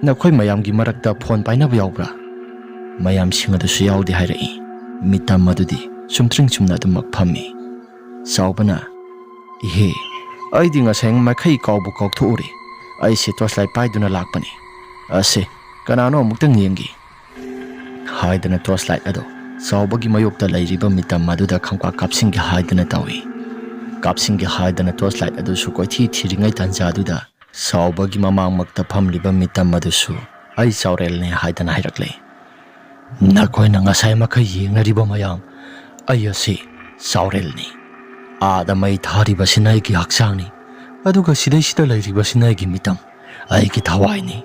"ꯅꯈꯣꯏ ꯃꯌꯥꯝꯒꯤ ꯃꯔꯛꯇ ꯐꯣꯟ ꯄꯥꯏꯅꯕ ꯌꯥꯎꯕ꯭ꯔꯥ?" ꯃꯌꯥꯝꯁꯤꯡ ꯑꯗꯨꯁꯨ ꯌꯥꯎꯗꯦ ꯍꯥꯏꯔꯛꯏ꯫ ꯃꯤꯇꯝ ꯑꯗꯨꯗꯤ ꯆꯨꯝꯇ꯭ꯔꯤꯡ ꯆꯨꯝꯅ ꯑꯗꯨꯃꯛ ꯐꯝꯃꯤ꯫ ꯆꯥꯎꯕꯅ, "ꯏꯍꯦ, ꯑꯩꯗꯤ ꯉꯁꯥꯏ ꯃꯈꯩ ꯀꯥꯎꯕꯨ ꯀꯥꯎꯊꯣꯛꯎꯔꯦ꯫ ꯑꯩꯁꯦ ꯇꯣꯔꯆꯂꯥꯏꯠ ꯄꯥꯏꯗꯨꯅ ꯂꯥꯛꯄꯅꯤ꯫ ꯑꯁꯦ, ꯀꯅꯥꯅꯣ ꯑꯃꯨꯛꯇꯪ ꯌꯦꯡꯒꯦ" ꯍꯥꯏꯗꯅ ꯇꯣꯔꯆꯂꯥꯏꯠ ꯑꯗꯣ ꯆꯥꯎꯕꯒꯤ ꯃꯌꯣꯛꯇ ꯂꯩꯔꯤꯕ ꯃꯤꯇꯝ ꯑꯗꯨꯗ ꯈꯪꯄꯥꯛ ꯀꯥꯞꯁꯤꯟꯒꯦ ꯍꯥꯏꯗꯅ ꯇꯧꯏ꯫ ꯀꯥꯞꯁꯤꯟꯒꯦ ꯍꯥꯏꯗꯅ ꯇꯣꯔꯆꯂꯥꯏꯠ ꯑꯗꯨꯁꯨ ꯀꯣꯏꯊꯤ ꯊꯤꯔꯤꯉꯩ ꯇꯥꯟꯖꯥꯗꯨꯗ ꯆꯥꯎꯕꯒꯤ ꯃꯃꯥꯡꯃꯛꯇ ꯐꯝꯂꯤꯕ ꯃꯤꯇꯝ ꯑꯗꯨꯁꯨ "ꯑꯩ ꯆꯥꯎꯔꯦꯜꯅꯦ" ꯍꯥꯏꯗꯅ ꯍꯥꯏꯔꯛꯂꯦ꯫ "ꯅꯈꯣꯏꯅ ꯉꯁꯥꯏ ꯃꯈꯩ ꯌꯦꯡꯅꯔꯤꯕ ꯃꯌꯥꯝ, ꯑꯩ ꯑꯁꯤ ꯆꯥꯎꯔꯦꯜꯅꯤ꯫ ꯑꯥꯗ ꯃꯩ ꯊꯥꯔꯤꯕꯁꯤꯅ ꯑꯩꯒꯤ ꯍꯛꯆꯥꯡꯅꯤ, ꯑꯗꯨꯒ ꯁꯤꯗꯩꯁꯤꯗ ꯂꯩꯔꯤꯕꯁꯤꯅ ꯑꯩꯒꯤ ꯃꯤꯇꯝ, ꯑꯩꯒꯤ ꯊꯋꯥꯏꯅꯤ"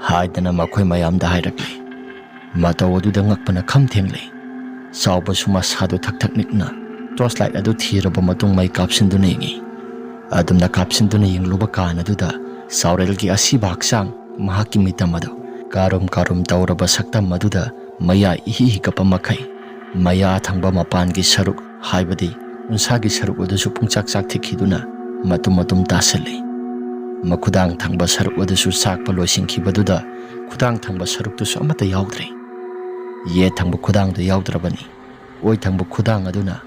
ꯍꯥꯏꯗꯅ ꯃꯈꯣꯏ ꯃꯌꯥꯝꯗ ꯍꯥꯏꯔꯛꯂꯦ꯫ ꯃꯇꯧ ꯑꯗꯨꯗ ꯉꯛꯄꯅ ꯈꯝ ꯊꯦꯡꯂꯦ꯫ ꯆꯥꯎꯕꯁꯨ ꯃꯁꯥꯗꯨ ꯊꯛ ꯅꯤꯛꯅ ꯇꯣꯔꯆꯂꯥꯏꯠ ꯑꯗꯨ ꯊꯤꯔꯕ ꯃꯇꯨꯡ ꯃꯩ ꯀꯥꯞꯁꯤꯟꯗꯨꯅ ꯌꯦꯡꯉꯤ꯫ ꯑꯗꯨꯝꯅ ꯀꯥꯞꯁꯤꯟꯗꯨꯅ ꯌꯦꯡꯂꯨꯕ ꯀꯥꯟ ꯑꯗꯨꯗ ꯆꯥꯎꯔꯦꯜꯒꯤ ꯑꯁꯤꯕ ꯍꯛꯆꯥꯡ, ꯃꯍꯥꯛꯀꯤ ꯃꯤꯇꯝ ꯑꯗꯨ ꯀꯥꯔꯨꯝ ꯇꯧꯔꯕ ꯁꯛꯇꯝ ꯑꯗꯨꯗ ꯃꯌꯥ ꯏꯍꯤ ꯍꯤꯒꯠꯄ ꯃꯈꯩ ꯃꯌꯥ ꯊꯪꯕ ꯃꯄꯥꯟꯒꯤ ꯁꯔꯨꯛ, ꯍꯥꯏꯕꯗꯤ ꯎꯟꯁꯥꯒꯤ ꯁꯔꯨꯛ ꯑꯗꯨꯁꯨ ꯄꯨꯡꯆꯥꯛ ꯆꯥꯛꯊꯤꯛꯈꯤꯗꯨꯅ ꯃꯇꯨꯝ ꯇꯥꯁꯤꯜꯂꯤ꯫ ꯃꯈꯨꯗꯥꯡ ꯊꯪꯕ ꯁꯔꯨꯛ ꯑꯗꯨꯁꯨ ꯆꯥꯛꯄ ꯂꯣꯏꯁꯤꯟꯈꯤꯕꯗꯨꯗ ꯈꯨꯗꯥꯡ ꯊꯪꯕ ꯁꯔꯨꯛꯇꯨꯁꯨ ꯑꯃꯠꯇ ꯌꯥꯎꯗ꯭ꯔꯦ꯫ ꯌꯦꯠ ꯊꯪꯕ ꯈꯨꯗꯥꯡꯗꯨ ꯌꯥꯎꯗ꯭ꯔꯕꯅꯤ꯫ ꯑꯣꯏ ꯊꯪꯕ ꯈꯨꯗꯥꯡ ꯑꯗꯨꯅ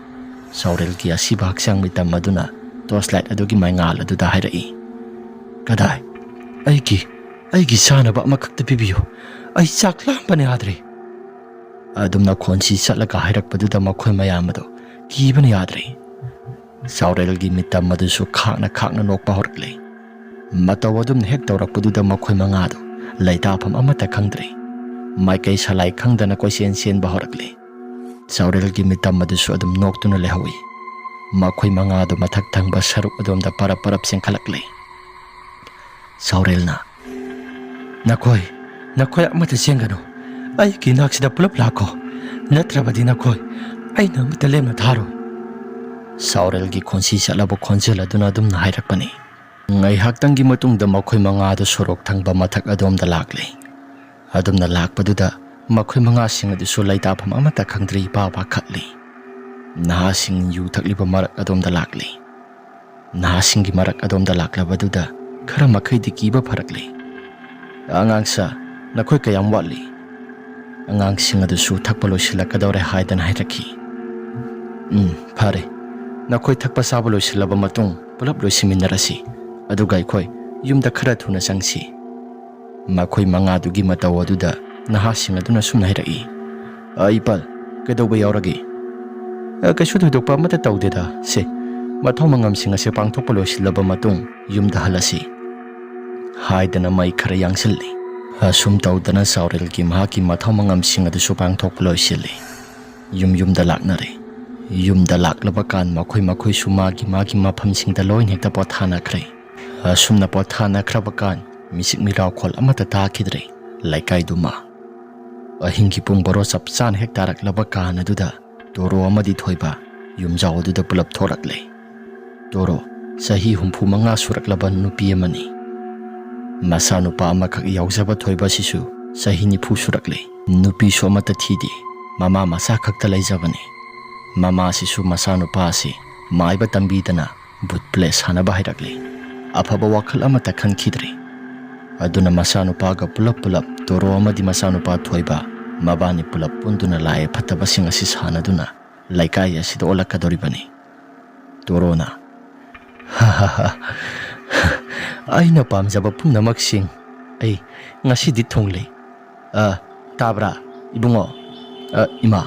ꯆꯥꯎꯔꯦꯜꯒꯤ ꯑꯁꯤꯕ ꯍꯛꯆꯥꯡ ꯃꯤꯇꯝ ꯑꯗꯨꯅ ꯇꯣꯔꯆꯂꯥꯏꯠ ꯑꯗꯨꯒꯤ ꯃꯩꯉꯥꯜ ꯑꯗꯨꯗ ꯍꯥꯏꯔꯛꯏ, "ꯀꯗꯥꯏ? ꯑꯩꯒꯤ ꯆꯥꯅꯕ ꯑꯃꯈꯛꯇ ꯄꯤꯕꯤꯌꯨ, ꯑꯩ ꯆꯥꯛ ꯂꯥꯝꯕꯅ ꯌꯥꯗ꯭ꯔꯦ" ꯑꯗꯨꯝꯅ ꯈꯣꯟꯁꯤ ꯆꯠꯂꯒ ꯍꯥꯏꯔꯛꯄꯗꯨꯗ ꯃꯈꯣꯏ ꯃꯌꯥꯝ ꯑꯗꯣ ꯀꯤꯕꯅ ꯌꯥꯗ꯭ꯔꯦ꯫ ꯁꯥꯎꯔꯦꯜꯒꯤ ꯃꯤꯠꯇ ꯃꯗꯨꯁꯨ ꯈꯥꯛꯅ ꯅꯣꯛꯄ ꯍꯧꯔꯛꯂꯦ꯫ ꯃꯇꯧ ꯑꯗꯨꯝꯅ ꯍꯦꯛ ꯇꯧꯔꯛꯄꯗꯨꯗ ꯃꯈꯣꯏ ꯃꯉꯥꯗꯨ ꯂꯩꯇꯥꯐꯝ ꯑꯃꯠꯇ ꯈꯪꯗ꯭ꯔꯦ꯫ ꯃꯥꯏꯀꯩ ꯁꯂꯥꯏ ꯈꯪꯗꯅ ꯀꯣꯏꯆꯦꯟ ꯆꯦꯟꯕ ꯍꯧꯔꯛꯂꯦ꯫ ꯁꯥꯎꯔꯦꯜꯒꯤ ꯃꯤꯠꯇ ꯃꯗꯨꯁꯨ ꯑꯗꯨꯝ ꯅꯣꯛꯇꯨꯅ ꯂꯩꯍꯧꯏ꯫ ꯃꯈꯣꯏ ꯃꯉꯥꯗꯨ ꯃꯊꯛ ꯊꯪꯕ ꯁꯔꯨꯛ ꯑꯗꯣꯝꯗ ꯄꯔꯞ ꯆꯦꯟꯈꯠꯂꯛꯂꯦ꯫ ꯁꯥꯎꯔꯦꯜꯅ ꯅꯈꯣꯏ ꯑꯃꯠꯇ ꯆꯦꯟꯒꯅꯨ, ꯑꯩꯒꯤ ꯅꯥꯛꯁꯤꯗ ꯄꯨꯂꯞ ꯂꯥꯛꯈꯣ, ꯅꯠꯇ꯭ꯔꯕꯗꯤ ꯅꯈꯣꯏ ꯑꯩꯅ ꯑꯃꯠꯇ ꯂꯦꯝꯅ ꯊꯥꯔꯣꯏ꯫ ꯁꯥꯎꯔꯦꯜꯒꯤ ꯈꯣꯟꯁꯤ ꯆꯠꯂꯕ ꯈꯣꯟꯖꯦꯜ ꯑꯗꯨꯅ ꯑꯗꯨꯝꯅ ꯍꯥꯏꯔꯛꯄꯅꯤ꯫ ꯉꯥꯏꯍꯥꯛꯇꯪꯒꯤ ꯃꯇꯨꯡꯗ ꯃꯈꯣꯏ ꯃꯉꯥꯗꯨ ꯁꯣꯔꯣꯛ ꯊꯪꯕ ꯃꯊꯛ ꯑꯗꯣꯝꯗ ꯂꯥꯛꯂꯦ꯫ ꯑꯗꯨꯝꯅ ꯂꯥꯛꯄꯗꯨꯗ ꯃꯈꯣꯏ ꯃꯉꯥꯁꯤꯡ ꯑꯗꯨꯁꯨ ꯂꯩꯇꯥꯐꯝ ꯑꯃꯠꯇ ꯈꯪꯗ꯭ꯔꯤ ꯄꯥꯈꯠꯂꯤ꯫ ꯅꯍꯥꯁꯤꯡ ꯌꯨ ꯊꯛꯂꯤꯕ ꯃꯔꯛ ꯑꯗꯣꯝꯗ ꯂꯥꯛꯂꯦ꯫ ꯅꯍꯥꯁꯤꯡꯒꯤ ꯃꯔꯛ ꯑꯗꯣꯝꯗ ꯂꯥꯛꯂꯕꯗꯨꯗ ꯈꯔ ꯃꯈꯩꯗꯤ ꯀꯤꯕ ꯐꯔꯛꯂꯦ꯫ ꯑꯉꯥꯡꯁꯥ, ꯅꯈꯣꯏ ꯀꯌꯥꯝ ꯋꯥꯠꯂꯤ? ꯑꯉꯥꯡꯁꯤꯡ ꯑꯗꯨꯁꯨ ꯊꯛꯄ ꯂꯣꯏꯁꯤꯜꯂꯛꯀꯗꯧꯔꯦ ꯍꯥꯏꯗꯅ ꯍꯥꯏꯔꯛꯈꯤ꯫ ꯐꯔꯦ, ꯅꯈꯣꯏ ꯊꯛꯄ ꯆꯥꯕ ꯂꯣꯏꯁꯤꯜꯂꯕ ꯃꯇꯨꯡ ꯄꯨꯂꯞ ꯂꯣꯏꯁꯤꯟꯃꯤꯟꯅꯔꯁꯤ, ꯑꯗꯨꯒ ꯑꯩꯈꯣꯏ ꯌꯨꯝꯗ ꯈꯔ ꯊꯨꯅ ꯆꯪꯁꯤ꯫ ꯃꯈꯣꯏ ꯃꯉꯥꯗꯨꯒꯤ ꯃꯇꯧ ꯑꯗꯨꯗ ꯅꯍꯥꯁꯤꯡ ꯑꯗꯨꯅ ꯁꯨꯝꯅ ꯍꯥꯏꯔꯛꯏ꯫ ꯏꯄꯥꯜ, ꯀꯩꯗꯧꯕ ꯌꯥꯎꯔꯒꯦ? ꯀꯩꯁꯨ ꯊꯣꯏꯗꯣꯛꯄ ꯑꯃꯠꯇ ꯇꯧꯗꯦꯗ꯫ ꯁꯦ, ꯃꯊꯧ ꯃꯉꯝꯁꯤꯡ ꯑꯁꯤ ꯄꯥꯡꯊꯣꯛꯄ ꯂꯣꯏꯁꯤꯜꯂꯕ ꯃꯇꯨꯡ ꯌꯨꯝꯗ ꯍꯜꯂꯁꯤ ꯍꯥꯏꯗꯅ ꯃꯩ ꯈꯔ ꯌꯥꯡꯁꯤꯜꯂꯤ꯫ ꯑꯁꯨꯝ ꯇꯧꯗꯅ ꯁꯥꯎꯔꯦꯜꯒꯤ ꯃꯍꯥꯛꯀꯤ ꯃꯊꯧ ꯃꯉꯝꯁꯤꯡ ꯑꯗꯨꯁꯨ ꯄꯥꯡꯊꯣꯛꯄ ꯂꯣꯏꯁꯤꯜꯂꯤ꯫ ꯌꯨꯝꯗ ꯂꯥꯛꯅꯔꯦ꯫ ꯌꯨꯝꯗ ꯂꯥꯛꯂꯕ ꯀꯥꯟ ꯃꯈꯣꯏꯁꯨ ꯃꯥꯒꯤ ꯃꯐꯝꯁꯤꯡꯗ ꯂꯣꯏꯅ ꯍꯦꯛꯇ ꯄꯣꯊꯥꯅꯈ꯭ꯔꯦ꯫ ꯑꯁꯨꯝꯅ ꯄꯣꯊꯥꯅꯈ꯭ꯔꯕ ꯀꯥꯟ ꯃꯤꯆꯤꯛ ꯃꯤꯔꯥꯎꯈꯣꯜ ꯑꯃꯠꯇ ꯇꯥꯈꯤꯗ꯭ꯔꯦ ꯂꯩꯀꯥꯏꯗꯨꯃ꯫ ꯑꯍꯤꯡꯒꯤ ꯄꯨꯡ 12 ꯆꯞ ꯆꯥꯅ ꯍꯦꯛ ꯇꯥꯔꯛꯂꯕ ꯀꯥꯟ ꯑꯗꯨꯗ ꯇꯣꯔꯣ ꯑꯃꯗꯤ ꯊꯣꯏꯕ ꯌꯨꯝꯖꯥꯎ ꯑꯗꯨꯗ ꯄꯨꯂꯞ ꯊꯣꯔꯛꯂꯦ꯫ ꯇꯣꯔꯣ ꯆꯍꯤ 65 ꯁꯨꯔꯛꯂꯕ ꯅꯨꯄꯤ ꯑꯃꯅꯤ꯫ ꯃꯆꯥꯅꯨꯄꯥ ꯑꯃꯈꯛ ꯌꯥꯎꯖꯕ ꯊꯣꯏꯕ ꯑꯁꯤꯁꯨ ꯆꯍꯤ 90 ꯁꯨꯔꯛꯂꯦ꯫ ꯅꯨꯄꯤꯁꯨ ꯑꯃꯠꯇ ꯊꯤꯗꯦ, ꯃꯃꯥ ꯃꯆꯥ ꯈꯛꯇ ꯂꯩꯖꯕꯅꯤ꯫ ꯃꯃꯥꯁꯤꯁꯨ ꯃꯆꯥꯅꯨꯄꯥ ꯑꯁꯤ ꯃꯥꯏꯕ ꯇꯝꯕꯤꯗꯅ ꯚꯨꯠ ꯄ꯭ꯂꯦ ꯁꯥꯟꯅꯕ ꯍꯩꯔꯛꯂꯦ꯫ ꯑꯐꯕ ꯋꯥꯈꯜ ꯑꯃꯠꯇ ꯈꯟꯈꯤꯗ꯭ꯔꯦ꯫ ꯑꯗꯨꯅ ꯃꯆꯥꯅꯨꯄꯥꯒ ꯄꯨꯂꯞ ꯇꯣꯔꯣ ꯑꯃꯗꯤ ꯃꯆꯥꯅꯨꯄꯥ ꯊꯣꯏꯕ ꯃꯕꯥꯅꯤ ꯄꯨꯂꯞ ꯄꯨꯟꯗꯨꯅ ꯂꯥꯏ ꯐꯠꯇꯕꯁꯤꯡ ꯑꯁꯤ ꯁꯥꯟꯅꯗꯨꯅ ꯂꯩꯀꯥꯏ ꯑꯁꯤꯗ ꯑꯣꯜꯂꯛꯀꯗꯧꯔꯤꯕꯅꯤ꯫ ꯇꯣꯔꯣꯅ ꯑꯩꯅ ꯄꯥꯝꯖꯕ ꯄꯨꯝꯅꯃꯛꯁꯤꯡ ꯑꯩ ꯉꯁꯤꯗꯤ ꯊꯨꯡꯂꯦ꯫ ꯇꯥꯕ꯭ꯔꯥ ꯏꯕꯨꯡꯉꯣ? ꯏꯃꯥ,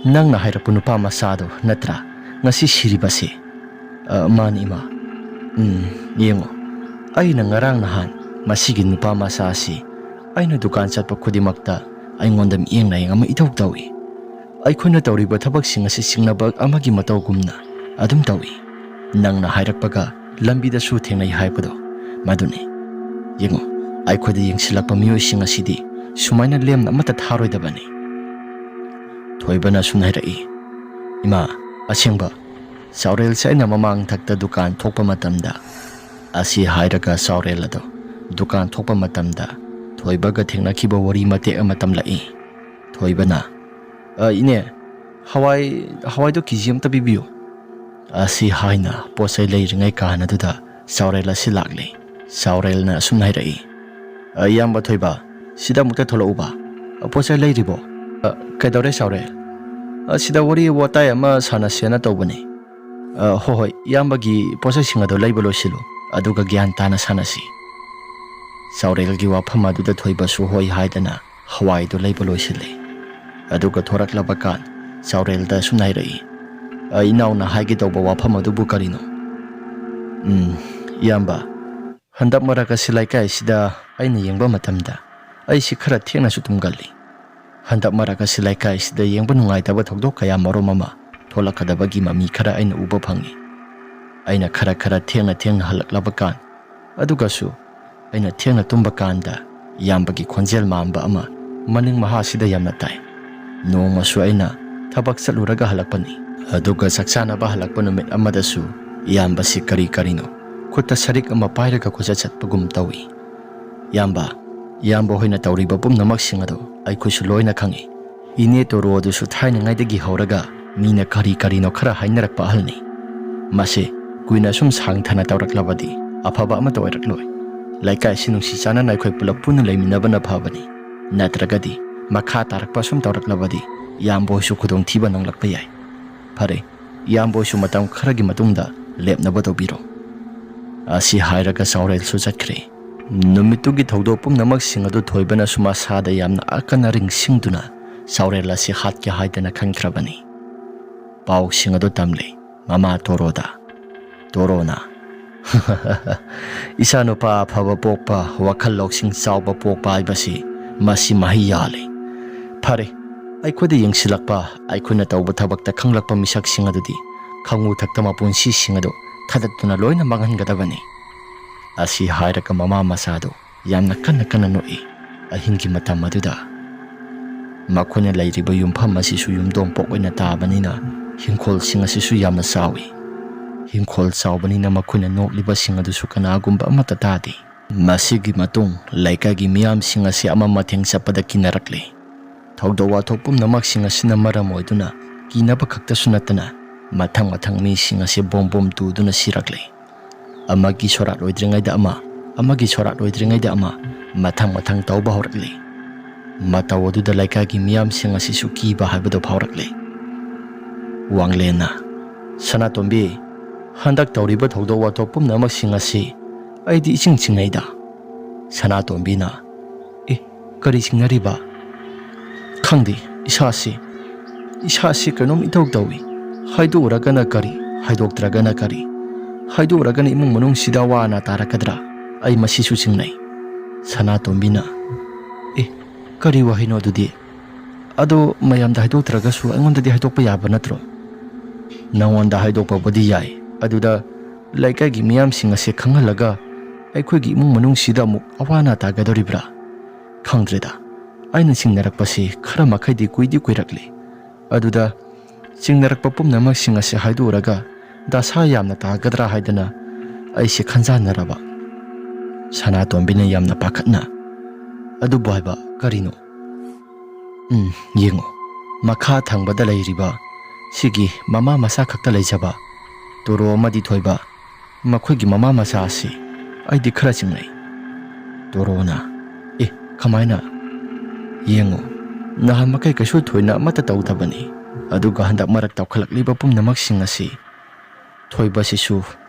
ꯅꯪꯅ ꯍꯥꯏꯔꯛꯄ ꯅꯨꯄꯥ ꯃꯆꯥꯗꯣ ꯅꯠꯇ꯭ꯔꯥ ꯉꯁꯤ ꯁꯤꯔꯤꯕꯁꯦ? ꯃꯥꯅꯤ ꯏꯃꯥ꯫ ꯌꯦꯡꯉꯣ, ꯑꯩꯅ ꯉꯔꯥꯡ ꯅꯍꯥꯟ ꯃꯁꯤꯒꯤ ꯅꯨꯄꯥ ꯃꯆꯥ ꯑꯁꯤ ꯑꯩꯅ ꯗꯨꯀꯥꯟ ꯆꯠꯄ ꯈꯨꯗꯤꯡꯃꯛꯇ ꯑꯩꯉꯣꯟꯗ ꯃꯤꯠꯌꯦꯡ ꯅꯥꯌꯦꯡ ꯑꯃ ꯏꯇꯧ ꯇꯧꯏ꯫ ꯑꯩꯈꯣꯏꯅ ꯇꯧꯔꯤꯕ ꯊꯕꯛꯁꯤꯡ ꯑꯁꯤ ꯆꯤꯡꯅꯕ ꯑꯃꯒꯤ ꯃꯇꯧꯒꯨꯝꯅ ꯑꯗꯨꯝ ꯇꯧꯏ꯫ ꯅꯪꯅ ꯍꯥꯏꯔꯛꯄꯒ ꯂꯝꯕꯤꯗꯁꯨ ꯊꯦꯡꯅꯩ ꯍꯥꯏꯕꯗꯣ ꯃꯗꯨꯅꯤ꯫ ꯌꯦꯡꯉꯣ, ꯑꯩꯈꯣꯏꯗ ꯌꯦꯡꯁꯤꯜꯂꯛꯄ ꯃꯤꯑꯣꯏꯁꯤꯡ ꯑꯁꯤꯗꯤ ꯁꯨꯃꯥꯏꯅ ꯂꯦꯝꯅ ꯑꯃꯠꯇ ꯊꯥꯔꯣꯏꯗꯕꯅꯤ꯫ ꯊꯣꯏꯕꯅ ꯁꯨꯝ ꯍꯥꯏꯔꯛꯏ꯫ ꯏꯃꯥ, ꯑꯁꯦꯡꯕ ꯁꯥꯎꯔꯦꯜꯁꯦ ꯑꯩꯅ ꯃꯃꯥꯡ ꯊꯛꯇ ꯗꯨꯀꯥꯟ ꯊꯣꯛꯄ ꯃꯇꯝꯗ ꯑꯁꯤ ꯍꯥꯏꯔꯒ ꯁꯥꯎꯔꯦꯜ ꯑꯗꯣ ꯗꯨꯀꯥꯟ ꯊꯣꯛꯄ ꯃꯇꯝꯗ ꯊꯣꯏꯕꯒ ꯊꯦꯡꯅꯈꯤꯕ ꯋꯥꯔꯤ ꯃꯇꯦꯛ ꯑꯃ ꯇꯝꯂꯛꯏ꯫ ꯊꯣꯏꯕꯅ ꯏꯅꯦ, ꯍꯋꯥꯏꯗꯣ KG ꯑꯃꯇ ꯄꯤꯕꯤꯌꯨ ꯑꯁꯤ ꯍꯥꯏꯅ ꯄꯣꯠꯆꯩ ꯂꯩꯔꯤꯉꯩ ꯀꯥꯟ ꯑꯗꯨꯗ ꯁꯥꯎꯔꯦꯜ ꯑꯁꯤ ꯂꯥꯛꯂꯦ꯫ ꯁꯥꯎꯔꯦꯜꯅ ꯑꯁꯨꯝꯅ ꯍꯥꯏꯔꯛꯏ꯫ ꯏꯌꯥꯝꯕ ꯊꯣꯏꯕ, ꯁꯤꯗ ꯑꯃꯨꯛꯇ ꯊꯣꯛꯂꯛꯎꯕ꯫ ꯄꯣꯠꯆꯩ ꯂꯩꯔꯤꯕꯣ? ꯀꯩꯗꯧꯔꯦ ꯁꯥꯎꯔꯦꯜ? ꯁꯤꯗ ꯋꯥꯔꯤ ꯋꯥꯇꯥꯏ ꯑꯃ ꯁꯥꯟꯅꯁꯦꯅ ꯇꯧꯕꯅꯤ꯫ ꯍꯣꯏ, ꯏꯌꯥꯝꯕꯒꯤ ꯄꯣꯠꯆꯩꯁꯤꯡ ꯑꯗꯨ ꯂꯩꯕ ꯂꯣꯏꯁꯤꯜꯂꯨ, ꯑꯗꯨꯒ ꯒ꯭ꯌꯥꯟ ꯇꯥꯅ ꯁꯥꯟꯅꯁꯤ꯫ ꯁꯥꯎꯔꯦꯜꯒꯤ ꯋꯥꯐꯝ ꯑꯗꯨꯗ ꯊꯣꯏꯕꯁꯨ ꯍꯣꯏ ꯍꯥꯏꯗꯅ ꯍꯋꯥꯏꯗꯨ ꯂꯩꯕ ꯂꯣꯏꯁꯤꯜꯂꯦ꯫ ꯑꯗꯨꯒ ꯊꯣꯔꯛꯂꯕ ꯀꯥꯟ ꯁꯥꯎꯔꯦꯜꯗ ꯑꯁꯨꯝꯅ ꯍꯥꯏꯔꯛꯏ꯫ ꯏꯅꯥꯎꯅ ꯍꯥꯏꯒꯦ ꯇꯧꯕ ꯋꯥꯐꯝ ꯑꯗꯨꯕꯨ ꯀꯔꯤꯅꯣ? ꯏꯌꯥꯝꯕ, ꯍꯟꯗꯛ ꯃꯔꯛ ꯑꯁꯤ ꯂꯩꯀꯥꯏ ꯑꯁꯤꯗ ꯑꯩꯅ ꯌꯦꯡꯕ ꯃꯇꯝꯗ ꯑꯩꯁꯤ ꯈꯔ ꯊꯦꯡꯅꯁꯨ ꯇꯨꯝꯒꯜꯂꯤ꯫ ꯍꯟꯗꯛ ꯃꯔꯛ ꯑꯁꯤ ꯂꯩꯀꯥꯏ ꯑꯁꯤꯗ ꯌꯦꯡꯕ ꯅꯨꯡꯉꯥꯏꯇꯕ ꯊꯧꯗꯣꯛ ꯀꯌꯥ ꯃꯔꯨꯝ ꯑꯃ ꯊꯣꯛꯂꯛꯀꯗꯕꯒꯤ ꯃꯃꯤ ꯈꯔ ꯑꯩꯅ ꯎꯕ ꯐꯪꯏ꯫ ꯑꯩꯅ ꯈꯔ ꯊꯦꯡꯅ ꯍꯜꯂꯛꯂꯕ ꯀꯥꯟ, ꯑꯗꯨꯒꯁꯨ ꯑꯩꯅ ꯊꯦꯡꯅ ꯇꯨꯝꯕ ꯀꯥꯟꯗ ꯏꯌꯥꯝꯕꯒꯤ ꯈꯣꯟꯖꯦꯜ ꯃꯥꯟꯕ ꯑꯃ ꯃꯅꯤꯡ ꯃꯍꯥꯁꯤꯗ ꯌꯥꯝꯅ ꯇꯥꯏ꯫ ꯅꯣꯡꯃꯁꯨ ꯑꯩꯅ ꯊꯕꯛ ꯆꯠꯂꯨꯔꯒ ꯍꯜꯂꯛꯄꯅꯤ꯫ ꯑꯗꯨꯒ ꯆꯥꯛꯆꯥꯅꯕ ꯍꯜꯂꯛꯄ ꯅꯨꯃꯤꯠ ꯑꯃꯗꯁꯨ ꯏꯌꯥꯝꯕꯁꯤ ꯀꯔꯤꯅꯣ ꯈꯨꯠꯇ ꯁꯔꯤꯛ ꯑꯃ ꯄꯥꯏꯔꯒ ꯀꯣꯏꯆꯠ ꯆꯠꯄꯒꯨꯝ ꯇꯧꯏ꯫ ꯏꯌꯥꯝꯕ ꯍꯣꯏꯅ ꯇꯧꯔꯤꯕ ꯄꯨꯝꯅꯃꯛꯁꯤꯡ ꯑꯗꯨ ꯑꯩꯈꯣꯏꯁꯨ ꯂꯣꯏꯅ ꯈꯪꯏ꯫ ꯏꯅꯦ ꯇꯣꯔꯣ ꯑꯗꯨꯁꯨ ꯊꯥꯏꯅꯉꯩꯗꯒꯤ ꯍꯧꯔꯒ ꯃꯤꯅ ꯀꯔꯤꯅꯣ ꯈꯔ ꯍꯥꯏꯅꯔꯛꯄ ꯑꯍꯜꯅꯤ꯫ ꯃꯁꯤ ꯀꯨꯏꯅ ꯁꯨꯝ ꯁꯥꯡꯊꯅ ꯇꯧꯔꯛꯂꯕꯗꯤ ꯑꯐꯕ ꯑꯃꯠꯇ ꯑꯣꯏꯔꯛꯂꯣꯏ꯫ ꯂꯩꯀꯥꯏꯁꯤ ꯅꯨꯡꯁꯤ ꯆꯥꯟꯅꯅ ꯑꯩꯈꯣꯏ ꯄꯨꯂꯞ ꯄꯨꯟꯅ ꯂꯩꯃꯤꯟꯅꯕꯅ ꯐꯕꯅꯤ꯫ ꯅꯠꯇ꯭ꯔꯒꯗꯤ ꯃꯈꯥ ꯇꯥꯔꯛꯄ ꯁꯨꯝ ꯇꯧꯔꯛꯂꯕꯗꯤ ꯏꯌꯥꯝꯕ ꯍꯣꯏꯁꯨ ꯈꯨꯗꯣꯡꯊꯤꯕ ꯅꯪꯂꯛꯄ ꯌꯥꯏ꯫ ꯐꯔꯦ, ꯏꯌꯥꯝꯕ ꯍꯣꯏꯁꯨ ꯃꯇꯝ ꯈꯔꯒꯤ ꯃꯇꯨꯡꯗ ꯂꯦꯞꯅꯕ ꯇꯧꯕꯤꯔꯣ꯫ ꯑꯁꯤ ꯍꯥꯏꯔꯒ ꯁꯥꯎꯔꯦꯜꯁꯨ ꯆꯠꯈ꯭ꯔꯦ꯫ ꯅꯨꯃꯤꯠꯇꯨꯒꯤ ꯊꯧꯗꯣꯛ ꯄꯨꯝꯅꯃꯛꯁꯤꯡ ꯑꯗꯨ ꯊꯣꯏꯕꯅꯁꯨ ꯃꯁꯥꯗ ꯌꯥꯝꯅ ꯑꯀꯟꯅ ꯅꯤꯡꯁꯤꯡꯗꯨꯅ ꯁꯥꯎꯔꯦꯜ ꯑꯁꯤ ꯍꯥꯠꯀꯦ ꯍꯥꯏꯗꯅ ꯈꯟꯈ꯭ꯔꯕꯅꯤ꯫ ꯄꯥꯎꯁꯤꯡ ꯑꯗꯨ ꯇꯝꯂꯤ ꯃꯃꯥ ꯇꯣꯔꯣꯗ꯫ ꯇꯣꯔꯣꯅ ꯏꯆꯥꯅꯨꯄꯥ ꯑꯐꯕ ꯄꯣꯛꯄ, ꯋꯥꯈꯜ ꯂꯧꯁꯤꯡ ꯆꯥꯎꯕ ꯄꯣꯛꯄ ꯍꯥꯏꯕꯁꯤ ꯃꯁꯤ ꯃꯍꯩ ꯌꯥꯜꯂꯤ꯫ ꯐꯔꯦ, ꯑꯩꯈꯣꯏꯗ ꯌꯦꯡꯁꯤꯜꯂꯛꯄ, ꯑꯩꯈꯣꯏꯅ ꯇꯧꯕ ꯊꯕꯛꯇ ꯈꯪꯂꯛꯄ ꯃꯤꯁꯛꯁꯤꯡ ꯑꯗꯨꯗꯤ ꯈꯪꯉꯨ ꯊꯛꯇ ꯃꯄꯨꯟꯁꯤꯁꯤꯡ ꯑꯗꯨ ꯊꯥꯗꯠꯇꯨꯅ ꯂꯣꯏꯅ ꯃꯥꯡꯍꯟꯒꯗꯕꯅꯤ꯫ ꯑꯁꯤ ꯍꯥꯏꯔꯒ ꯃꯃꯥ ꯃꯆꯥꯗꯨ ꯌꯥꯝꯅ ꯀꯟꯅ ꯀꯟꯅ ꯅꯣꯛꯏ꯫ ꯑꯍꯤꯡꯒꯤ ꯃꯇꯝ ꯑꯗꯨꯗ ꯃꯈꯣꯏꯅ ꯂꯩꯔꯤꯕ ꯌꯨꯝꯐꯝ ꯑꯁꯤꯁꯨ ꯌꯨꯝꯗꯣꯡꯄꯣꯛ ꯑꯣꯏꯅ ꯇꯥꯕꯅꯤꯅ ꯍꯤꯡꯈꯣꯜꯁꯤꯡ ꯑꯁꯤꯁꯨ ꯌꯥꯝꯅ ꯆꯥꯎꯏ꯫ ꯍꯤꯡꯈꯣꯜ ꯆꯥꯎꯕꯅꯤꯅ ꯃꯈꯣꯏꯅ ꯅꯣꯛꯂꯤꯕꯁꯤꯡ ꯑꯗꯨꯁꯨ ꯀꯅꯥꯒꯨꯝꯕ ꯑꯃꯠꯇ ꯇꯥꯗꯦ꯫ ꯃꯁꯤꯒꯤ ꯃꯇꯨꯡ ꯂꯩꯀꯥꯏꯒꯤ ꯃꯤꯌꯥꯝꯁꯤꯡ ꯑꯁꯤ ꯑꯃ ꯃꯇꯦꯡ ꯆꯠꯄꯗ ꯀꯤꯅꯔꯛꯂꯤ꯫ ꯊꯧꯗꯣꯛ ꯋꯥꯊꯣꯛ ꯄꯨꯝꯅꯃꯛꯁꯤꯡ ꯑꯁꯤꯅ ꯃꯔꯝ ꯑꯣꯏꯗꯨꯅ ꯀꯤꯅꯕ ꯈꯛꯇꯁꯨ ꯅꯠꯇꯅ ꯃꯊꯪ ꯃꯊꯪ ꯃꯤꯁꯤꯡ ꯑꯁꯤ ꯕꯣꯝ ꯕꯣꯝ ꯇꯨꯗꯨꯅ ꯁꯤꯔꯛꯂꯤ꯫ ꯑꯃꯒꯤ ꯁꯣꯔꯥꯠ ꯂꯣꯏꯗ꯭ꯔꯤꯉꯩꯗ ꯑꯃ, ꯑꯃꯒꯤ ꯁꯣꯔꯥꯠ ꯂꯣꯏꯗ꯭ꯔꯤꯉꯩꯗ ꯑꯃ ꯃꯊꯪ ꯃꯊꯪ ꯇꯧꯕ ꯍꯧꯔꯛꯂꯤ꯫ ꯃꯇꯧ ꯑꯗꯨꯗ ꯂꯩꯀꯥꯏꯒꯤ ꯃꯤꯌꯥꯝꯁꯤꯡ ꯑꯁꯤꯁꯨ ꯀꯤꯕ ꯍꯥꯏꯕꯗꯨ ꯐꯥꯎꯔꯛꯂꯤ꯫ ꯋꯥꯡꯂꯦꯟꯅ "ꯁꯅꯥꯇꯣꯝꯕꯤ, ꯍꯟꯗꯛ ꯇꯧꯔꯤꯕ ꯊꯧꯗꯣꯛ ꯋꯥꯊꯣꯛ ꯄꯨꯝꯅꯃꯛꯁꯤꯡ ꯑꯁꯤ ꯑꯩꯗꯤ ꯏꯆꯤꯡ ꯆꯤꯡꯅꯩꯗ." ꯁꯅꯥꯇꯣꯝꯕꯤꯅ "ꯀꯔꯤ ꯆꯤꯡꯅꯔꯤꯕ?" "ꯈꯪꯗꯦ, ꯏꯁꯥꯁꯤ ꯀꯩꯅꯣꯝ ꯏꯇꯧ ꯇꯧꯏ꯫ ꯍꯥꯏꯗꯣꯛꯎꯔꯒꯅ ꯀꯔꯤ, ꯍꯥꯏꯗꯣꯛꯇ꯭ꯔꯒꯅ ꯀꯔꯤ? ꯍꯥꯏꯗꯣꯛꯎꯔꯒꯅ ꯏꯃꯨꯡ ꯃꯅꯨꯡꯁꯤꯗ ꯑꯋꯥ ꯑꯅꯥ ꯇꯥꯔꯛꯀꯗ꯭ꯔꯥ? ꯑꯩ ꯃꯁꯤꯁꯨ ꯆꯤꯡꯅꯩ." ꯁꯅꯥꯇꯣꯝꯕꯤꯅ "ꯀꯔꯤ ꯋꯥꯍꯩꯅꯣ ꯑꯗꯨꯗꯤ? ꯑꯗꯣ ꯃꯌꯥꯝꯗ ꯍꯥꯏꯗꯣꯛꯇ꯭ꯔꯒꯁꯨ ꯑꯩꯉꯣꯟꯗꯗꯤ ꯍꯥꯏꯗꯣꯛꯄ ꯌꯥꯕ ꯅꯠꯇ꯭ꯔꯣ?" "ꯅꯉꯣꯟꯗ ꯍꯥꯏꯗꯣꯛꯄꯕꯨꯗꯤ ꯌꯥꯏ, ꯑꯗꯨꯗ ꯂꯩꯀꯥꯏꯒꯤ ꯃꯤꯌꯥꯝꯁꯤꯡ ꯑꯁꯤ ꯈꯪꯍꯜꯂꯒ ꯑꯩꯈꯣꯏꯒꯤ ꯏꯃꯨꯡ ꯃꯅꯨꯡꯁꯤꯗ ꯑꯃꯨꯛ ꯑꯋꯥ ꯑꯅꯥ ꯇꯥꯒꯗꯧꯔꯤꯕ꯭ꯔꯥ? ꯈꯪꯗ꯭ꯔꯦꯗ꯫ ꯑꯩꯅ ꯆꯤꯡꯅꯔꯛꯄꯁꯤ ꯈꯔ ꯃꯈꯩꯗꯤ ꯀꯨꯏꯗꯤ ꯀꯨꯏꯔꯛꯂꯤ, ꯑꯗꯨꯗ ꯆꯤꯡꯅꯔꯛꯄ ꯄꯨꯝꯅꯃꯛꯁꯤꯡ ꯑꯁꯤ ꯍꯥꯏꯗꯣꯛꯎꯔꯒ ꯗꯁꯥ ꯌꯥꯝꯅ ꯇꯥꯒꯗ꯭ꯔꯥ ꯍꯥꯏꯗꯅ ꯑꯩꯁꯦ ꯈꯟꯖꯥꯟꯅꯔꯕ." ꯁꯅꯥꯇꯣꯝꯕꯤꯅ ꯌꯥꯝꯅ ꯄꯥꯈꯠꯅ "ꯑꯗꯨꯕꯨ ꯍꯥꯏꯕ ꯀꯔꯤꯅꯣ?" "ꯌꯦꯡꯉꯨ, ꯃꯈꯥ ꯊꯪꯕꯗ ꯂꯩꯔꯤꯕ ꯁꯤꯒꯤ ꯃꯃꯥ ꯃꯆꯥ ꯈꯛꯇ ꯂꯩꯖꯕ ꯇꯣꯔꯣ ꯑꯃꯗꯤ ꯊꯣꯏꯕ, ꯃꯈꯣꯏꯒꯤ ꯃꯃꯥ ꯃꯆꯥ ꯑꯁꯤ ꯑꯩꯗꯤ ꯈꯔ ꯆꯤꯡꯅꯩ." ꯇꯣꯔꯣꯅ "ꯀꯃꯥꯏꯅ?" "ꯌꯦꯡꯉꯨ, ꯅꯍꯥꯟ ꯃꯈꯩ ꯀꯩꯁꯨ ꯊꯣꯏꯅ ꯑꯃꯠꯇ ꯇꯧꯗꯕꯅꯤ, ꯑꯗꯨꯒ ꯍꯟꯗꯛ ꯃꯔꯛ ꯇꯧꯈꯠꯂꯛꯂꯤꯕ ꯄꯨꯝꯅꯃꯛꯁꯤꯡ ꯑꯁꯤ ꯊꯣꯏꯕꯁꯤꯁꯨ